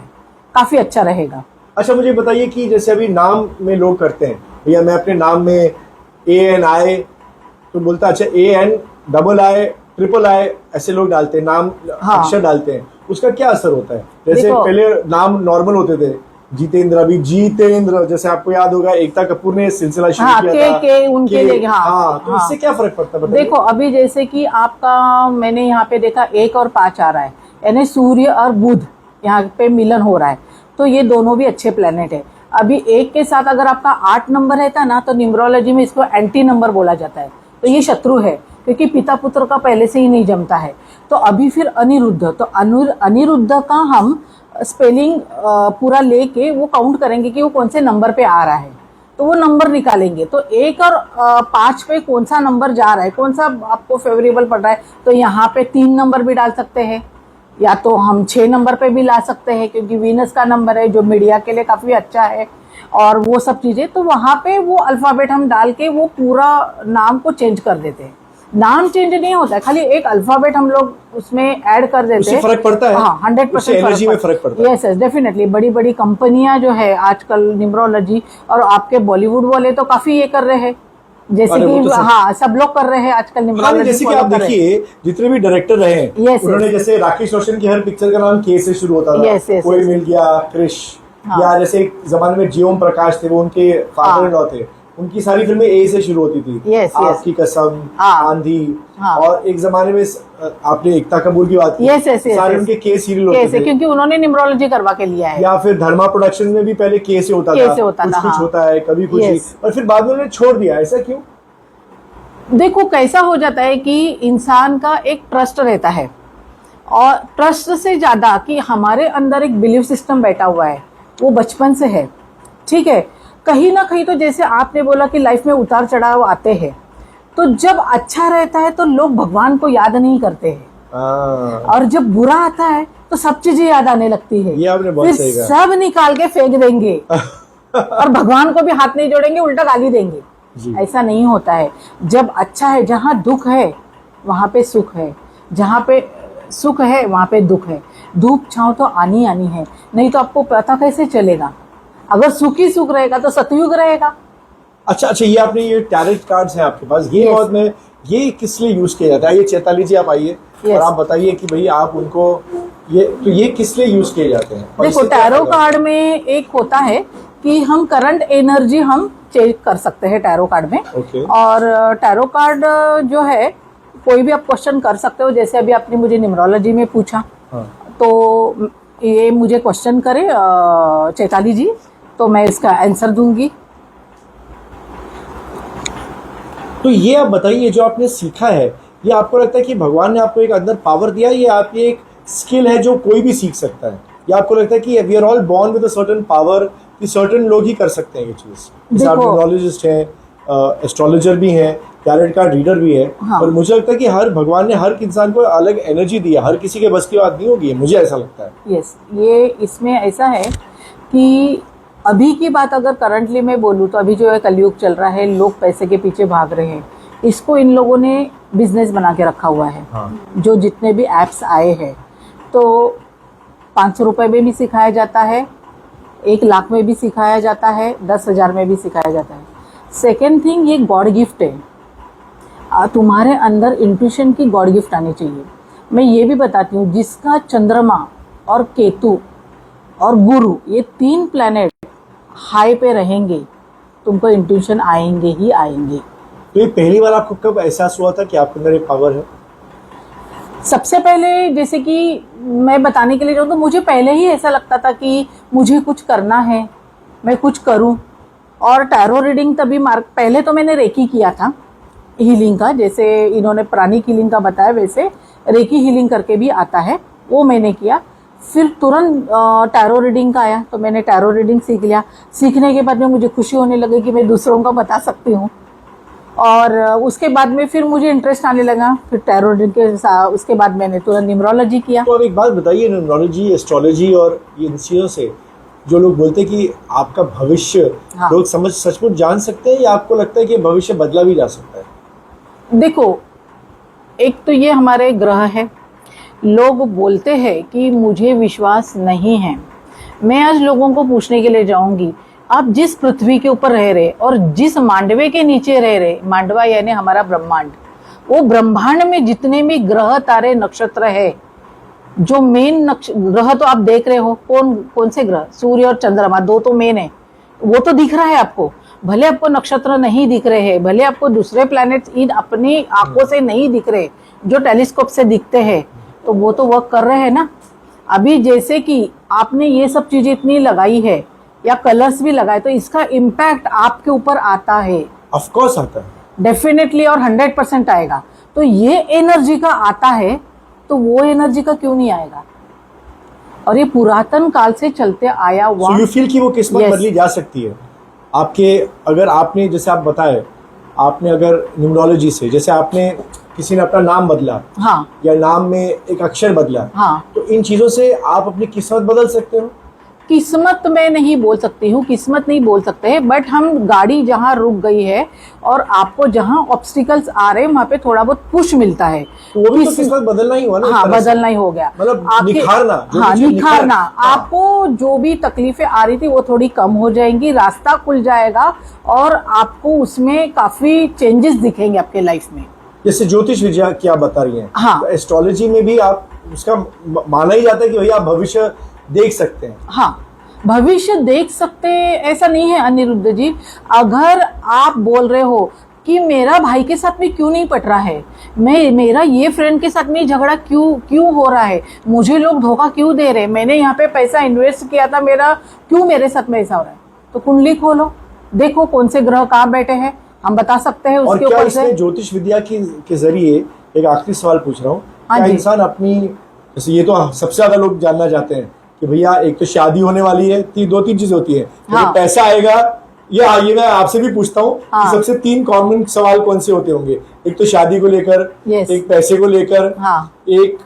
काफी अच्छा रहेगा। अच्छा मुझे बताइए कि जैसे अभी नाम में लोग करते हैं, भैया मैं अपने नाम में ANI तो बोलता, अच्छा AN II III ऐसे लोग डालते हैं नाम, हाँ। अक्षर डालते हैं, उसका क्या असर होता है? जैसे देखो, पहले नाम नॉर्मल होते थे, जितेंद्र, अभी जीतेंद्र, जैसे आपको याद होगा एकता कपूर ने सिलसिला शुरू हाँ, किया था के उनके लिए, हाँ, हाँ तो हाँ। इससे क्या फर्क पड़ता है बताइए? देखो अभी जैसे कि आपका मैंने यहाँ पे देखा 1 और 5 आ रहा है, यानी सूर्य और बुध यहाँ पे मिलन हो रहा है, तो ये दोनों भी अच्छे प्लेनेट है। अभी 1 के साथ अगर आपका 8 नंबर रहता ना, तो न्यूमरोलॉजी में इसको एंटी नंबर बोला जाता है, तो ये शत्रु है, क्योंकि पिता पुत्र का पहले से ही नहीं जमता है। तो अभी फिर अनिरुद्ध, तो अनिरुद्ध का हम स्पेलिंग पूरा लेके वो काउंट करेंगे कि वो कौन से नंबर पे आ रहा है, तो वो नंबर निकालेंगे, तो 1 और 5 पे कौन सा नंबर जा रहा है, कौन सा आपको फेवरेबल पड़ रहा है, तो यहाँ पे 3 नंबर भी डाल सकते हैं, या तो हम 6 नंबर पे भी ला सकते हैं, क्योंकि वीनस का नंबर है जो मीडिया के लिए काफी अच्छा है, और वो सब चीजें, तो वहां पे वो अल्फाबेट हम डाल के वो पूरा नाम को चेंज कर देते हैं। नाम चेंज नहीं होता है, खाली एक अल्फाबेट हम लोग उसमें ऐड कर देते उससे हैं। फर्क पड़ता है? हाँ, 100% उससे एनर्जी में फर्क पड़ता है? Yes yes, definitely. बड़ी बड़ी कंपनियां जो है आजकल न्यूमरोलॉजी, और आपके बॉलीवुड वाले तो काफी ये कर रहे हैं, जैसे अरे वो कि तो सब- हाँ सब लोग कर रहे हैं आजकल हाँ, नहीं, न्यूमरोलॉजी जैसे कि follow आप कर रहे हैं। देखिए जितने भी डायरेक्टर रहे हैं Yes, उन्होंने yes. जैसे राकेश रोशन की हर पिक्चर का नाम के से शुरू होता था। Yes, yes, कोई yes. मिल गया, क्रिश, हाँ। या जैसे एक जमाने में जियोम प्रकाश थे, वो उनके फादर इन लॉ थे, उनकी सारी फिल्में ए से शुरू होती थी। Yes, yes. आपकी कसम, हाँ। आंधी, हाँ। और एक जमाने में आपने एकता कपूर की बात की, Yes, yes, yes, सारे yes. उनके के सीरियल होते कैसे, थे। क्योंकि उन्होंने न्यूमरोलॉजी करवा के लिया है। या फिर धर्मा प्रोडक्शन में भी पहले के से होता के था, से होता कुछ था, कुछ हाँ। होता है, कभी कुछ Yes. नहीं, और फिर बाद में उन्होंने छोड़ दिया, ऐसा क्यों? देखो कैसा हो जाता है कि इंसान का एक ट्रस्ट रहता है, और ट्रस्ट से ज्यादा कि हमारे अंदर एक बिलीफ सिस्टम बैठा हुआ है, वो बचपन से है, ठीक है। कहीं ना कहीं तो जैसे आपने बोला कि लाइफ में उतार चढ़ाव आते हैं, तो जब अच्छा रहता है तो लोग भगवान को याद नहीं करते हैं, हाँ, और जब बुरा आता है तो सब चीजें याद आने लगती है। ये आपने बहुत फिर सही कहा। सब निकाल के फेंक देंगे और भगवान को भी हाथ नहीं जोड़ेंगे, उल्टा गाली देंगे। जी। ऐसा नहीं होता है। जब अच्छा है, जहाँ दुख है वहां पे सुख है, जहाँ पे सुख है वहां पे दुख है। धूप छांव तो आनी आनी है, नहीं तो आपको पता कैसे चलेगा? अगर सुख ही सुख रहेगा तो सतयुग रहेगा। अच्छा, ये आपने ये टैरेट कार्ड्स हैं आपके पास, ये Yes. बहुत में ये किस लिए यूज किया जाता है? ये चैताली जी आप आइए Yes. और आप बताइए कि भाई आप उनको ये किस लिए यूज किए जाते हैं? और देखो इससे क्या टैरो फायदा? कार्ड में एक होता है कि हम करंट एनर्जी हम चेक कर सकते हैं टैरो कार्ड में। Okay. और टैरो कार्ड जो है कोई भी आप क्वेश्चन कर सकते हो, जैसे अभी आपने मुझे न्यूमरोलॉजी में पूछा, हाँ। तो ये मुझे क्वेश्चन करे चैताली जी, तो मैं इसका आंसर दूंगी। तो ये आप बताइए, जो आपने सीखा है, ये आपको लगता है कि भगवान ने आपको एक अंदर पावर दिया, ये आपकी एक स्किल है जो कोई भी सीख सकता है, या आपको लगता है कि we are all born with a certain power, कि सर्टेन लोग ही कर सकते हैं ये चीज? जैसे आप देखो- न्यूमरोलॉजिस्ट हैं, एस्ट्रोलॉजर भी हैं, टैरेट कार्ड रीडर भी है, हाँ। और मुझे लगता है कि हर भगवान ने हर इंसान को अलग एनर्जी दी है, हर किसी के बस की बात नहीं होगी, मुझे ऐसा लगता है। यस, ये इसमें ऐसा है कि अभी की बात अगर करंटली मैं बोलूँ तो अभी जो है कलयुग चल रहा है, लोग पैसे के पीछे भाग रहे हैं, इसको इन लोगों ने बिजनेस बना के रखा हुआ है। हाँ। जो जितने भी ऐप्स आए हैं, तो 500 रुपये में भी सिखाया जाता है, 1 लाख में भी सिखाया जाता है, 10,000 में भी सिखाया जाता है। सेकेंड थिंग, ये गॉड गिफ्ट है। तुम्हारे अंदर इंट्यूशन की गॉड गिफ्ट आनी चाहिए। मैं ये भी बताती हूँ, जिसका चंद्रमा और केतु और गुरु, ये 3 प्लैनेट हाई पे रहेंगे, तुमको इंट्यूशन आएंगे ही आएंगे। तो ये पहली बार आपको कब एहसास हुआ था कि आपके अंदर एक पावर है? सबसे पहले जैसे कि मैं बताने के लिए जाऊँ तो मुझे पहले ही ऐसा लगता था कि मुझे कुछ करना है, मैं कुछ करूं। और टैरो रीडिंग तभी पहले तो मैंने रेकी किया था हीलिंग का, जैसे इन्होंने प्राणिक हीलिंग का बताया वैसे रेकी हीलिंग करके भी आता है, वो मैंने किया। फिर तुरंत टैरो रीडिंग का आया तो मैंने टैरो रीडिंग सीख लिया। सीखने के बाद में मुझे खुशी होने लगी कि मैं दूसरों को बता सकती हूँ, और उसके बाद में फिर मुझे इंटरेस्ट आने लगा, फिर टैरो रीडिंग के उसके बाद मैंने तुरंत न्यूमरोलॉजी किया। तो अब एक बात बताइए, न्यूमरोलॉजी, एस्ट्रोलॉजी और ये इन चीज़ों से जो लोग बोलते हैं कि आपका भविष्य हाँ। लोग सचमुच जान सकते हैं, या आपको लगता है कि भविष्य बदला भी जा सकता है? देखो, एक तो ये हमारे ग्रह है, लोग बोलते हैं कि मुझे विश्वास नहीं है। मैं आज लोगों को पूछने के लिए जाऊंगी, आप जिस पृथ्वी के ऊपर रह रहे और जिस मांडवे के नीचे रह रहे, मांडवा यानी हमारा ब्रह्मांड, वो ब्रह्मांड में जितने भी ग्रह तारे नक्षत्र है, जो मेन ग्रह तो आप देख रहे हो, कौन कौन से ग्रह? सूर्य और चंद्रमा, 2 तो मेन है, वो तो दिख रहा है आपको। भले आपको नक्षत्र नहीं दिख रहे हैं, भले आपको दूसरे प्लैनेट्स इन अपनी आंखों से नहीं दिख रहे, जो टेलीस्कोप से दिखते हैं, तो वो तो वर्क कर रहे हैं ना। अभी जैसे कि आपने ये सब चीजें इतनी लगाई है या कलर्स भी लगाए, तो इसका इम्पैक्ट आपके ऊपर आता है, ऑफ कोर्स आता है, डेफिनेटली, और 100% आएगा। तो ये एनर्जी का आता है, तो वो एनर्जी का क्यों नहीं आएगा? और ये पुरातन काल से चलते आया हुआ। सो यू फील कि वो किस्मत Yes. बदली जा सकती है आपके, अगर आपने, जैसे आप बताए, आपने अगर न्यूमरोलॉजी से, जैसे आपने किसी ने अपना नाम बदला, हाँ या नाम में एक अक्षर बदला, हाँ, तो इन चीजों से आप अपनी किस्मत बदल सकते हो? किस्मत में नहीं बोल सकती हूँ, किस्मत नहीं बोल सकते हैं, बट हम गाड़ी जहाँ रुक गई है और आपको जहाँ ऑब्स्टिकल्स आ रहे हैं वहाँ पे थोड़ा बहुत पुश मिलता है। वो भी तो किस्मत बदलना ही हुआ ना, हाँ, बदलना ही हो गया, मतलब आपके निखारना, जो हाँ भी चीज़ निखारना। हाँ। आपको जो भी तकलीफें आ रही थी वो थोड़ी कम हो जाएंगी, रास्ता खुल जाएगा और आपको उसमें काफी चेंजेस दिखेंगे आपके लाइफ में। जैसे ज्योतिष विद्या की आप बता रही हैं, हाँ। तो एस्ट्रोलॉजी में भी आप उसका माना ही जाता है कि भैया आप भविष्य देख सकते हैं। हाँ, भविष्य देख सकते ऐसा नहीं है अनिरुद्ध जी। अगर आप बोल रहे हो कि मेरा भाई के साथ में क्यों नहीं पट रहा है, मेरा ये फ्रेंड के साथ में झगड़ा क्यों हो रहा है, मुझे लोग धोखा क्यों दे रहे हैं, मैंने यहाँ पे पैसा इन्वेस्ट किया था, मेरा क्यों मेरे साथ में ऐसा हो रहा है, तो कुंडली खोलो, देखो कौन से ग्रह कहाँ बैठे हैं, हम बता सकते हैं और उसके क्या ऊपर इसमें से। ज्योतिष विद्या के जरिए, एक आखिरी सवाल पूछ रहा हूँ, हाँ क्या जी। इंसान अपनी, जैसे ये तो सबसे ज्यादा लोग जानना चाहते हैं कि भैया एक तो शादी होने वाली है, दो तीन चीज होती है, हाँ। पैसा आएगा, ये मैं आपसे भी पूछता हूँ हाँ। कि सबसे तीन कॉमन सवाल कौन से होते होंगे? एक तो शादी को लेकर, Yes। एक पैसे को लेकर, हाँ। एक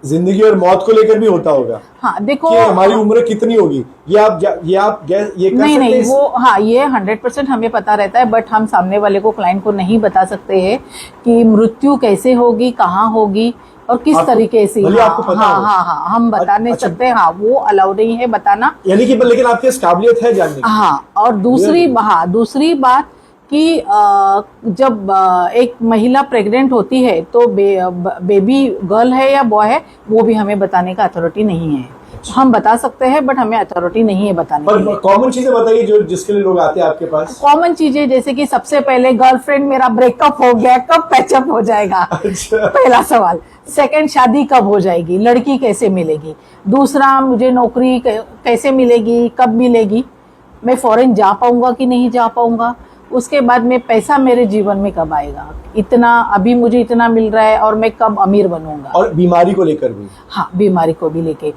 जिंदगी और मौत को लेकर भी होता होगा हाँ देखो, कि हमारी उम्र कितनी होगी, ये आप कर नहीं सकते नहीं, हैं? वो हाँ ये 100% हमें पता रहता है, बट हम सामने वाले को, क्लाइंट को नहीं बता सकते हैं कि मृत्यु कैसे होगी, कहाँ होगी और किस आपको- तरीके से। भले हाँ, आपको पता हाँ हो। हाँ हाँ, हम बता नहीं अच्छा। सकते, हाँ वो अलाउ नहीं है बताना। यानी कि लेकिन आपके पास काबिलियत है जानने की। हाँ, और दूसरी बात कि जब एक महिला प्रेग्नेंट होती है तो बेबी गर्ल है या बॉय है वो भी हमें बताने का अथॉरिटी नहीं है। हम बता सकते हैं बट हमें अथॉरिटी नहीं है बताने पर की। कॉमन चीजें बताइए जो जिसके लिए लोग आते हैं आपके पास। कॉमन चीजें जैसे कि सबसे पहले गर्लफ्रेंड मेरा ब्रेकअप हो गया, कब पैचअप हो जाएगा, अच्छा। पहला सवाल। सेकंड, शादी कब हो जाएगी, लड़की कैसे मिलेगी। दूसरा, मुझे नौकरी कैसे मिलेगी, कब मिलेगी, मैं फॉरेन जा पाऊंगा कि नहीं जा पाऊंगा। उसके बाद में पैसा मेरे जीवन में कब आएगा, इतना अभी मुझे इतना मिल रहा है और मैं कब अमीर बनूंगा। और बीमारी को लेकर भी। हाँ, बीमारी को भी लेके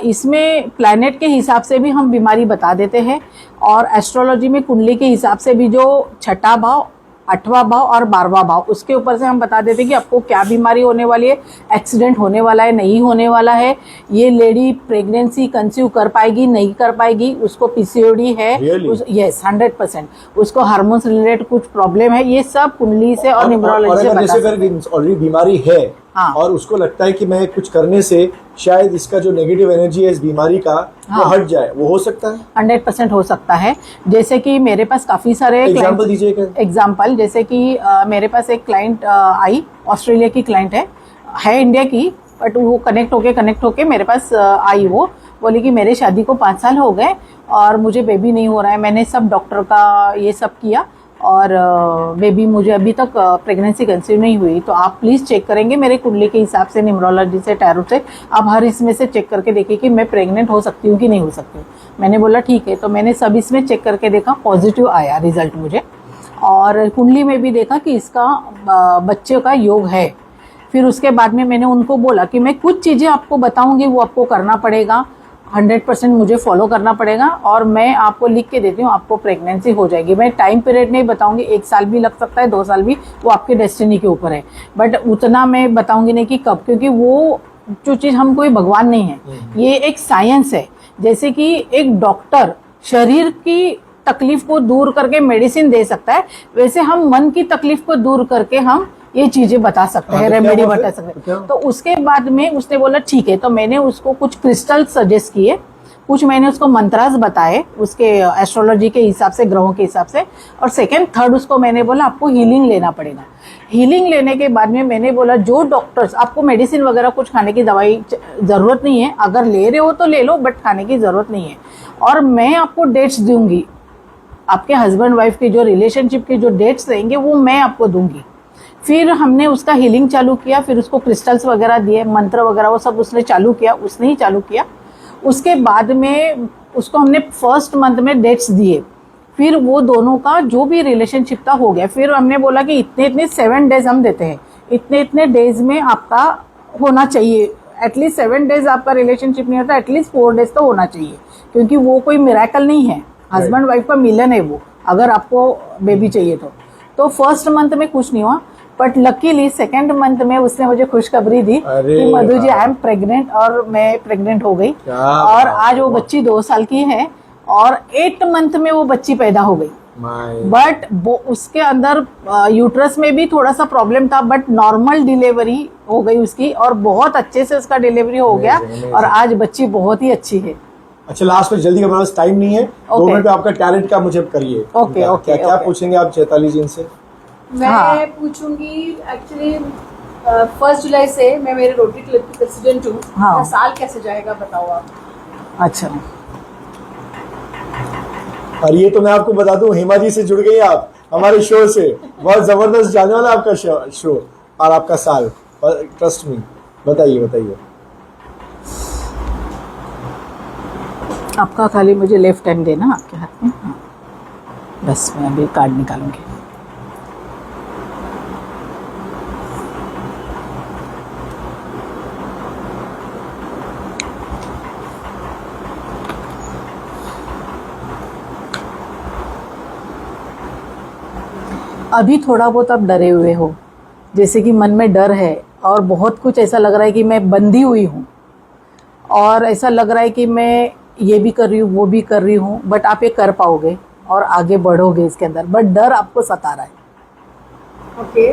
इसमें प्लैनेट के हिसाब से भी हम बीमारी बता देते हैं और एस्ट्रोलॉजी में कुंडली के हिसाब से भी जो छठा भाव, 8वां भाव और 12वां भाव, उसके ऊपर से हम बता देते हैं कि आपको क्या बीमारी होने वाली है, एक्सीडेंट होने वाला है, नहीं होने वाला है, ये लेडी प्रेगनेंसी कंसीव कर पाएगी नहीं कर पाएगी, उसको पीसीओडी है। Really? यस 100%, उसको हार्मोन्स रिलेटेड कुछ प्रॉब्लम है, ये सब कुंडली से और न्यूमरोलॉजी से अगर बता जैसे सकते हैं। ऑलरेडी बीमारी है हाँ। और उसको लगता है कि मैं कुछ करने से शायद इसका जो नेगेटिव एनर्जी है इस बीमारी का वो हाँ। हट जाए, वो हो सकता है। 100% हो सकता है। जैसे कि मेरे पास काफी सारे एग्जाम्पल दीजिए। एग्जाम्पल जैसे कि मेरे पास एक क्लाइंट आई, ऑस्ट्रेलिया की क्लाइंट है इंडिया की, बट वो कनेक्ट होके मेरे पास आई। वो बोली कि मेरे शादी को 5 साल हो गए और मुझे बेबी नहीं हो रहा है, मैंने सब डॉक्टर का ये सब किया और बेबी मुझे अभी तक प्रेगनेंसी कंसीव नहीं हुई, तो आप प्लीज़ चेक करेंगे मेरे कुंडली के हिसाब से, न्यूमरोलॉजी से, टैरो से, आप हर इसमें से चेक करके देखिए कि मैं प्रेग्नेंट हो सकती हूँ कि नहीं हो सकती हूँ। मैंने बोला ठीक है, तो मैंने सब इसमें चेक करके देखा, पॉजिटिव आया रिजल्ट मुझे, और कुंडली में भी देखा कि इसका बच्चे का योग है। फिर उसके बाद में मैंने उनको बोला कि मैं कुछ चीज़ें आपको बताऊँगी, वो आपको करना पड़ेगा, 100% मुझे फॉलो करना पड़ेगा, और मैं आपको लिख के देती हूँ, आपको प्रेगनेंसी हो जाएगी। मैं टाइम पीरियड नहीं बताऊंगी, 1 साल भी लग सकता है, 2 साल भी, वो आपके डेस्टिनी के ऊपर है, बट उतना मैं बताऊंगी नहीं कि कब, क्योंकि वो जो चीज़, हम कोई भगवान नहीं है, ये एक साइंस है। जैसे कि एक डॉक्टर शरीर की तकलीफ को दूर करके मेडिसिन दे सकता है, वैसे हम मन की तकलीफ को दूर करके हम ये चीजें बता सकते हैं, रेमेडी बता सकते हैं। तो उसके बाद में उसने बोला ठीक है, तो मैंने उसको कुछ क्रिस्टल सजेस्ट किए, कुछ मैंने उसको मंत्रास बताए उसके एस्ट्रोलॉजी के हिसाब से, ग्रहों के हिसाब से, और सेकंड थर्ड उसको मैंने बोला आपको हीलिंग लेना पड़ेगा। हीलिंग लेने के बाद में मैंने बोला जो डॉक्टर्स, आपको मेडिसिन वगैरह कुछ खाने की दवाई ज़रूरत नहीं है, अगर ले रहे हो तो ले लो, बट खाने की ज़रूरत नहीं है, और मैं आपको डेट्स दूंगी, आपके हस्बैंड वाइफ की जो रिलेशनशिप के जो डेट्स रहेंगे वो मैं आपको दूंगी। फिर हमने उसका हीलिंग चालू किया, फिर उसको क्रिस्टल्स वगैरह दिए, मंत्र वगैरह वो सब उसने चालू किया, उसने ही चालू किया। उसके बाद में उसको हमने फर्स्ट मंथ में डेट्स दिए, फिर वो दोनों का जो भी रिलेशनशिप था हो गया। फिर हमने बोला कि इतने 7 डेज हम देते हैं, इतने डेज में आपका होना चाहिए, एटलीस्ट 7 डेज आपका रिलेशनशिप नहीं होता, एटलीस्ट 4 डेज तो होना चाहिए, क्योंकि वो कोई मिरेकल नहीं है, हस्बैंड वाइफ का मिलन है वो, अगर आपको बेबी चाहिए तो फर्स्ट मंथ में कुछ नहीं हुआ। बट लकीली सेकेंड मंथ में उसने मुझे खुशखबरी दी अरे कि मधु जी वाह। आई एम प्रेग्नेंट, और मैं प्रेग्नेंट हो गई। क्या और बात आज वो बच्ची 2 साल की है और 8 मंथ में वो बच्ची पैदा हो गई। माय बट वो उसके अंदर यूट्रस में भी थोड़ा सा प्रॉब्लम था, बट नॉर्मल डिलीवरी हो गई उसकी और बहुत अच्छे से उसका डिलीवरी हो गया। Amazing. और आज बच्ची बहुत ही अच्छी है। अच्छा, लास्ट में जल्दी, हमारे पास टाइम नहीं है, 2 मिनट में आपका टैलेंट का मुझे करिए। ओके, क्या ओके, क्या ओके। पूछेंगे आप चैताली जी इनसे? मैं हाँ। पूछूंगी एक्चुअली 1 जुलाई से मैं मेरे रोटरी क्लब की प्रेसिडेंट हूँ। हाँ। मेरा साल कैसे जाएगा बताओ आप। अच्छा, और ये तो मैं आपको बता दूं, हेमा जी से जुड़ गई आप हमारे शो से। बहुत जबरदस्त जाने वाला आपका शो और आपका साल, ट्रस्ट मी। बताइए बताइए। आपका खाली मुझे लेफ्ट हैंड देना आपके हाथ में। हाँ, बस मैं अभी कार्ड निकालूंगी। अभी थोड़ा बहुत आप डरे हुए हो, जैसे कि मन में डर है और बहुत कुछ ऐसा लग रहा है कि मैं बंधी हुई हूँ, और ऐसा लग रहा है कि मैं ये भी कर रही हूँ वो भी कर रही हूँ, बट आप ये कर पाओगे और आगे बढ़ोगे इसके अंदर, बट डर आपको सता रहा है। ओके,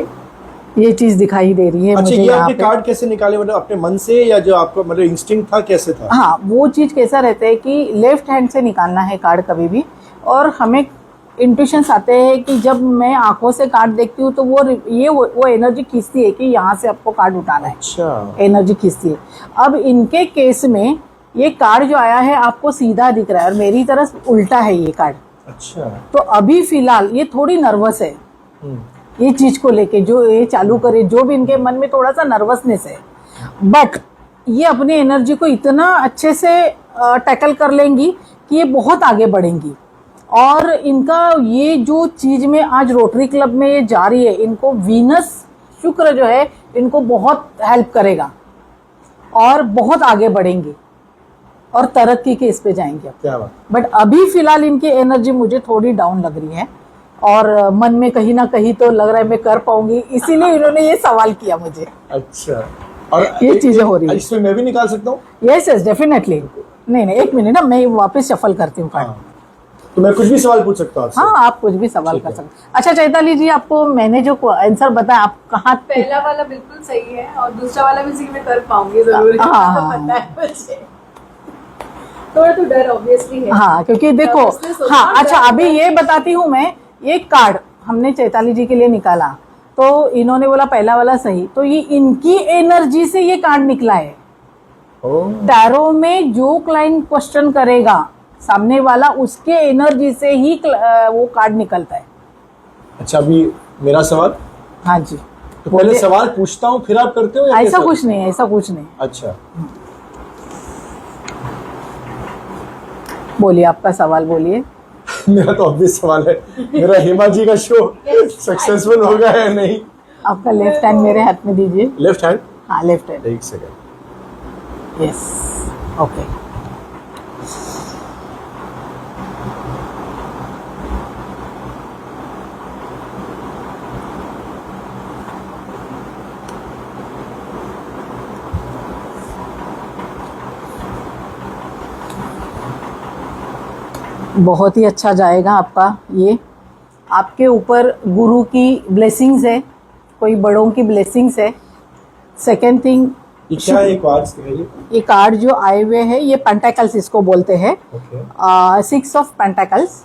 ये चीज दिखाई दे रही है अच्छा, मुझे ये यहाँ आपने पे। कार्ड कैसे निकाले? मतलब अपने मन से, या जो आपका मतलब इंस्टिंक्ट था, कैसे था? हाँ, वो चीज कैसा रहता है कि लेफ्ट हैंड से निकालना है कार्ड कभी भी, और हमें इंट्यूशंस आते हैं कि जब मैं आंखों से कार्ड देखती हूँ तो वो एनर्जी खींचती है कि यहाँ से आपको कार्ड उठाना है। अच्छा, एनर्जी खींचती है। अब इनके केस में ये कार्ड जो आया है आपको सीधा दिख रहा है और मेरी तरफ उल्टा है ये कार्ड। अच्छा। तो अभी फिलहाल ये थोड़ी नर्वस है ये चीज को लेके, जो ये चालू करे, जो भी इनके मन में थोड़ा सा नर्वसनेस है, बट ये अपनी एनर्जी को इतना अच्छे से टैकल कर लेंगी कि ये बहुत आगे बढ़ेंगी। और इनका ये जो चीज में आज रोटरी क्लब में ये जा रही है, इनको वीनस शुक्र जो है इनको बहुत हेल्प करेगा और बहुत आगे बढ़ेंगे और तरक्की के इस पे जाएंगे। क्या बात। बट अभी फिलहाल इनकी एनर्जी मुझे थोड़ी डाउन लग रही है और मन में कहीं ना कहीं तो लग रहा है मैं कर पाऊंगी, इसीलिए इन्होंने ये सवाल किया मुझे। अच्छा, और ये चीजें हो रही है। इसमें मैं भी निकाल सकता हूँ? Yes yes definitely. नहीं, एक मिनट ना, मैं वापस शफल करती हूँ कार्ड। हाँ। तो मैं कुछ भी सवाल पूछ सकता हूँ आपसे? हाँ, आप कुछ भी सवाल कर सकते। अच्छा चैताली जी, आपको मैंने जो आंसर बताया, आप कहाँ पहला वाला बिल्कुल सही है और दूसरा वाला भी मैं कर पाऊंगी जरूर। हाँ। पता है मुझे, थोड़ा तो डर ऑब्वियसली है। हाँ, क्योंकि देखो, उसने सोचा हाँ, ना, अच्छा अभी ये बताती हूँ मैं, ये कार्ड हमने चैताली जी के लिए निकाला तो इन्होंने बोला पहला वाला सही, तो ये इनकी एनर्जी से ये कार्ड निकला है। ओह, टैरो में जो क्लाइंट क्वेश्चन करेगा सामने वाला, उसके एनर्जी से ही वो कार्ड निकलता है। अच्छा, अभी मेरा सवाल। हाँ जी, तो पहले सवाल पूछता हूँ फिर आप करते हो या ऐसा कैसे? कुछ नहीं, ऐसा कुछ नहीं। अच्छा, बोलिए, आपका सवाल बोलिए। मेरा तो ऑब्वियस सवाल है, मेरा हेमा जी का शो सक्सेसफुल होगा या नहीं? आपका लेफ्ट हैंड मेरे हाथ में दीजिए। लेफ्ट हैंड, हाँ, लेफ्ट हैंड। एक सेकंड। Yes, okay. बहुत ही अच्छा जाएगा आपका ये। आपके ऊपर गुरु की ब्लेसिंग्स है, कोई बड़ों की ब्लेसिंग्स है। सेकेंड थिंग, ये क्या है? कार्ड्स दिखाइए। ये कार्ड जो आए हुए हैं ये पेंटाकल्स इसको बोलते हैं, ओके। 6 of pentacles.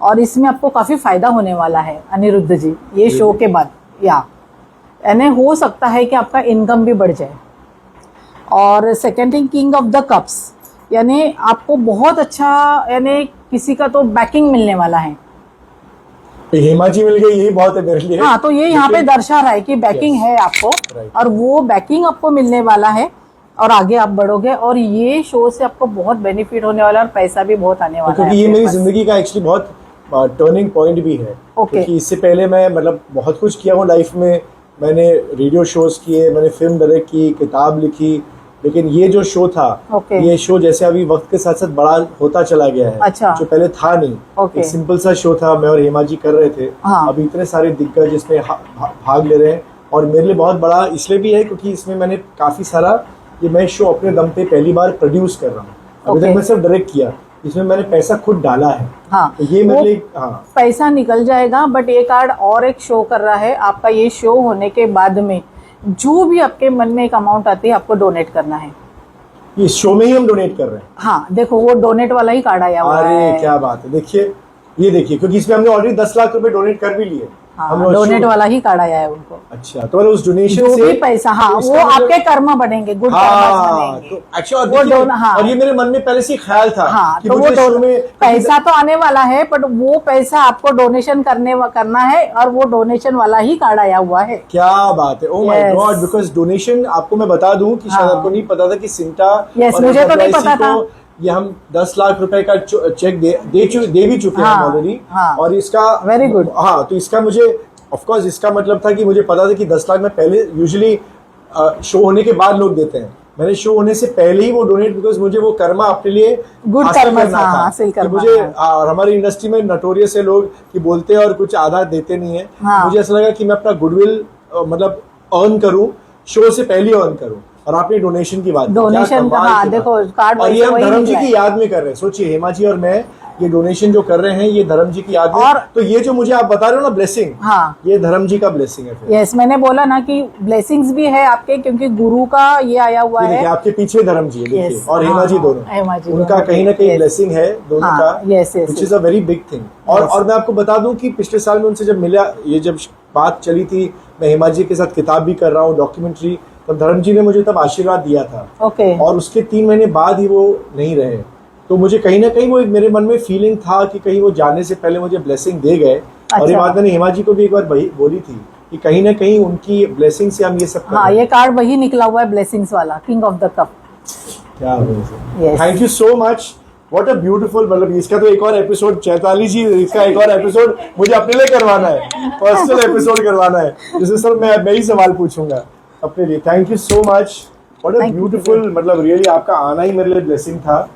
और इसमें आपको काफी फायदा होने वाला है अनिरुद्ध जी, ये शो के बाद। यानी हो सकता है कि आपका इनकम भी बढ़ जाए। और second thing, king of the cups, यानी आपको बहुत अच्छा, यानी किसी का तो बैकिंग मिलने वाला है। हेमा जी मिल गई, यही बहुत है मेरे लिए। हाँ, तो ये यहाँ पे लेकिन- दर्शा रहा है कि बैकिंग Yes. है आपको, Right. और वो बैकिंग आपको मिलने वाला है और आगे आप बढ़ोगे। और ये शो से आपको बहुत बेनिफिट होने वाला है और पैसा भी बहुत आने वाला है क्योंकि ये आपके मेरी पास। जिंदगी का एक्चुअली बहुत टर्निंग पॉइंट भी है। Okay. क्योंकि इससे पहले मैं मतलब बहुत कुछ किया हूँ लाइफ में। मैंने रेडियो शोज किए, मैंने फिल्म डायरेक्ट की, किताब लिखी, लेकिन ये जो शो था, Okay. ये शो जैसे अभी वक्त के साथ साथ बड़ा होता चला गया है। अच्छा। जो पहले था नहीं। Okay. एक सिंपल सा शो था, मैं और हेमा जी कर रहे थे। हाँ। अभी इतने सारे दिग्गज इसमें भाग ले रहे हैं और मेरे लिए बहुत बड़ा इसलिए भी है क्योंकि इसमें मैंने काफ़ी सारा ये मैं शो अपने दम पे पहली बार प्रोड्यूस कर रहा हूँ। अभी तक Okay. मैं सिर्फ डायरेक्ट किया, इसमें मैंने पैसा खुद डाला है। हाँ, तो ये मेरे वो लिए हाँ पैसा निकल जाएगा, बट ये कार्ड और एक शो कर रहा है। आपका ये शो होने के बाद में जो भी आपके मन में एक अमाउंट आती है आपको डोनेट करना है। ये शो में ही हम डोनेट कर रहे हैं। हाँ देखो, वो डोनेट वाला ही कार्ड आया हुआ अरे है। क्या बात है, देखिए ये देखिए, क्योंकि इसमें हमने ऑलरेडी 10 लाख रुपए डोनेट कर भी लिए। हम हाँ, लोग डोनेट शो- वाला ही कार्ड आया है उनको। अच्छा, तो मतलब उस डोनेशन जो से भी पैसा, हाँ, तो वो इसका मतलब- आपके कर्म बनेंगे, गुड कर्म हाँ, बनेंगे। तो अच्छा, और वो देखिए, हाँ। और ये मेरे मन में पहले से ही ख्याल था हाँ, कि तो वो मुझे शो में पैसा तो आने वाला है, बट वो पैसा आपको डोनेशन करना है, और वो डोनेशन वाला ही कार्ड आया हुआ है। क्या बात है, oh my Yes. God, because donation आपको मैं बता दूं कि शायद हाँ। आपको नहीं पता था कि सिंटा Yes, और मुझे तो नहीं FYC पता था। को ये हम 10 लाख रुपए का चेक दे भी चुके हैं हाँ, ऑलरेडी। हाँ। और इसका Very good. हाँ, तो इसका मुझे ऑफ कोर्स इसका मतलब था कि मुझे पता था कि 10 लाख में पहले यूजुअली शो होने के बाद लोग देते हैं। मैंने शो होने से पहले ही वो डोनेट, बिकॉज मुझे वो कर्मा अपने लिए Good हासिल कर्मा करना था, था। हासिल कि कर्मा मुझे था। और हमारी इंडस्ट्री में नटोरियस है लोग कि बोलते हैं और कुछ आधा देते नहीं है। हाँ। मुझे ऐसा लगा कि मैं अपना गुडविल मतलब अर्न करूं, शो से पहले अर्न करूं। और आपने डोनेशन की बात की, क्या डोनेशन कमाल हाँ, की बात। देखो कार्ड और ये हम वही धर्म जी निकला की है। याद में कर रहे हैं। सोचिए, हेमा जी और मैं ये डोनेशन जो कर रहे हैं ये धर्म जी की याद में। और तो ये जो मुझे आप बता रहे हो ना ब्लेसिंग, हाँ, ये धर्म जी का ब्लेसिंग है। फिर यस, मैंने बोला ना कि ब्लेसिंग्स भी है आपके, क्योंकि गुरु का ये आया हुआ ये देखिए, है। आपके पीछे धर्म जी है, देखिए, Yes, और हेमा हाँ, जी हाँ, दोनों, हेमा जी उनका दोनों, कहीं ना कहीं yes. ब्लेसिंग है दोनों हाँ, का, yes, yes, which is a very big thing. और मैं आपको बता दूं कि पिछले साल में उनसे जब मिला, ये जब बात चली थी, मैं हेमा जी के साथ किताब भी कर रहा हूँ, डॉक्यूमेंट्री, तब धर्म जी ने मुझे तब आशीर्वाद दिया था। ओके, और उसके 3 महीने बाद ही वो नहीं रहे। तो मुझे कहीं ना कहीं वो एक मेरे मन में फीलिंग था कि कहीं वो जाने से पहले मुझे ब्लेसिंग दे गए। और ये अच्छा। बात मैंने हेमा जी को भी एक बार बोली थी कि कहीं ना कहीं उनकी ब्लेसिंग से हम ये सब कर हाँ, रहे ये हैं। कार्ड वही निकला हुआ है, ब्लेसिंग्स वाला, किंग ऑफ द कप। क्या Yes. Thank you so much, what a beautiful, मतलब इसका तो एक और एपिसोड, चैताली जी इसका एक और एपिसोड मुझे अपने लिए करवाना है, पर्सनल एपिसोड करवाना है, जिसमें सर मैं ही सवाल पूछूंगा अपने लिए। Thank you so much, what a Thank you, beautiful, मतलब रियली आपका आना ही मेरे लिए ब्लेसिंग था।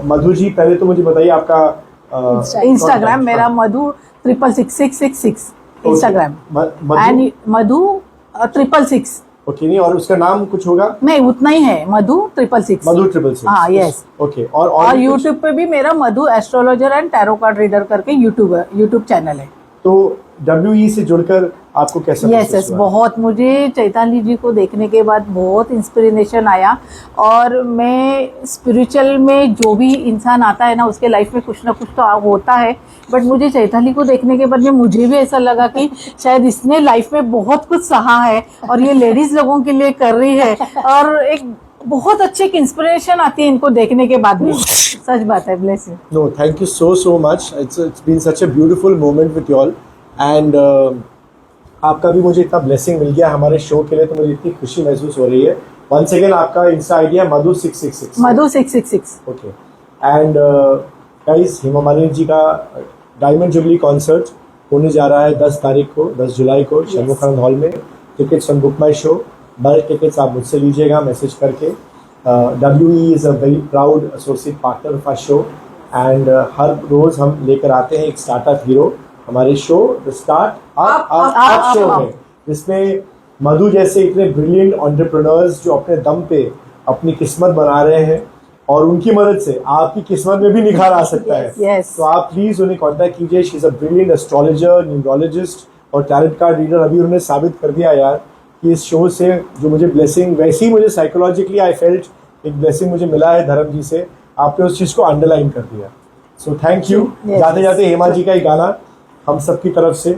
मधु जी, पहले तो मुझे बताइए आपका इंस्टाग्राम मेरा मधु 66666 इंस्टाग्राम, एंड मधु 666। ओके, नहीं और उसका नाम कुछ होगा? नहीं, उतना ही है, मधु 666। मधु 666। हाँ, यस। ओके, और भी कुछ? यूट्यूब पे भी मेरा Madhu astrologer and tarot card reader करके यूट्यूब चैनल है। तो WE से जुड़कर आपको कैसा यस महसूस यस, हुआ? बहुत, मुझे चैताली जी को देखने के बाद बहुत इंस्पिरेशन आया। और मैं स्पिरिचुअल में जो भी इंसान आता है ना, उसके लाइफ में कुछ ना कुछ तो होता है, बट मुझे चैताली को देखने के बाद में मुझे भी ऐसा लगा कि शायद इसने लाइफ में बहुत कुछ सहा है और ये लेडीज लोगों के लिए कर रही है। और एक बहुत अच्छी एक इंस्पिरेशन आती है इनको देखने के बाद में। सच बात है, bless you. No, thank you so much. It's been such a beautiful moment with you all. And आपका भी मुझे इतना ब्लेसिंग मिल गया हमारे शो के लिए, तो मुझे इतनी खुशी महसूस हो रही है। Once again आपका इंस्टा आईडी है Madhu 666। Madhu 666। Okay, and guys, Hema Malini ji का डायमंड जुबली कॉन्सर्ट होने जा रहा है 10 तारीख को, 10 जुलाई को, शर्मुखानंद हॉल में। Tickets on BookMyShow. Bulk tickets आप मुझसे लीजिएगा मैसेज करके। WE is a very proud associate partner of our show, and हर रोज़ हम लेकर आते हैं एक स्टार्टअप हीरो हमारे show the start up show में, जिसमें मधु जैसे इतने ब्रिलियंट एंटरप्रेन्योर्स जो अपने दम पे अपनी किस्मत बना रहे हैं, और उनकी मदद से आपकी किस्मत में भी निखार आ सकता है। Yes. तो आप प्लीज उन्हें कांटेक्ट कीजिए। She is a brilliant astrologer, numerologist और टैलेंट कार्ड रीडर। अभी उन्होंने साबित कर दिया यार कि इस शो से जो मुझे ब्लेसिंग, वैसे ही मुझे साइकोलॉजिकली आई फेल्ट एक ब्लेसिंग मुझे मिला है धर्म जी से, आपने उस चीज को अंडरलाइन कर दिया। So thank you. Yes. जाते जाते हेमा जी का एक गाना हम सबकी तरफ से,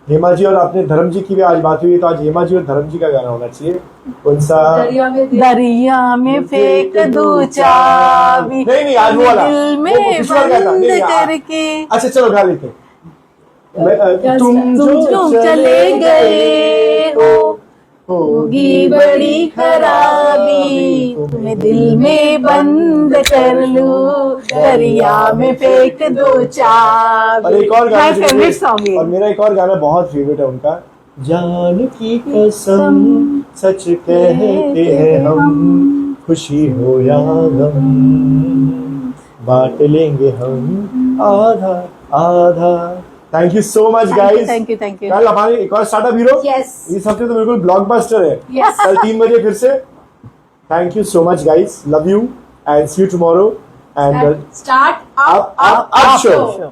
हेमा जी और आपने धर्म जी की भी आज बात हुई है, तो आज हेमा जी और धर्म जी का गाना होना चाहिए। कौन सा? दरिया में फेंक दो चाबी, नहीं, आज वो वाला, दिल में वो पिछला गाना, बंद नहीं, करके। अच्छा चलो गा लेते हैं। तुम जो चले गए हो, होगी बड़ी खराबी, तुम्हें दिल में बंद कर लूं, दरिया में फेंक दो चाबी। और एक और गाना मेरा फेवरेट सॉन्ग है। और मेरा एक और गाना बहुत फेवरेट है उनका, जान की कसम सच कहते हैं हम, खुशी हो या गम बांट लेंगे हम आधा आधा। Thank you so much Thank you, guys. thank you, thank you. कल हमारे एक और स्टार्टअप हीरो, Yes. इस हफ्ते तो बिल्कुल ब्लॉकबस्टर है। Yes. कल 3 बजे फिर से। Thank you so much guys, love you and see you tomorrow and Start up up show. Sure.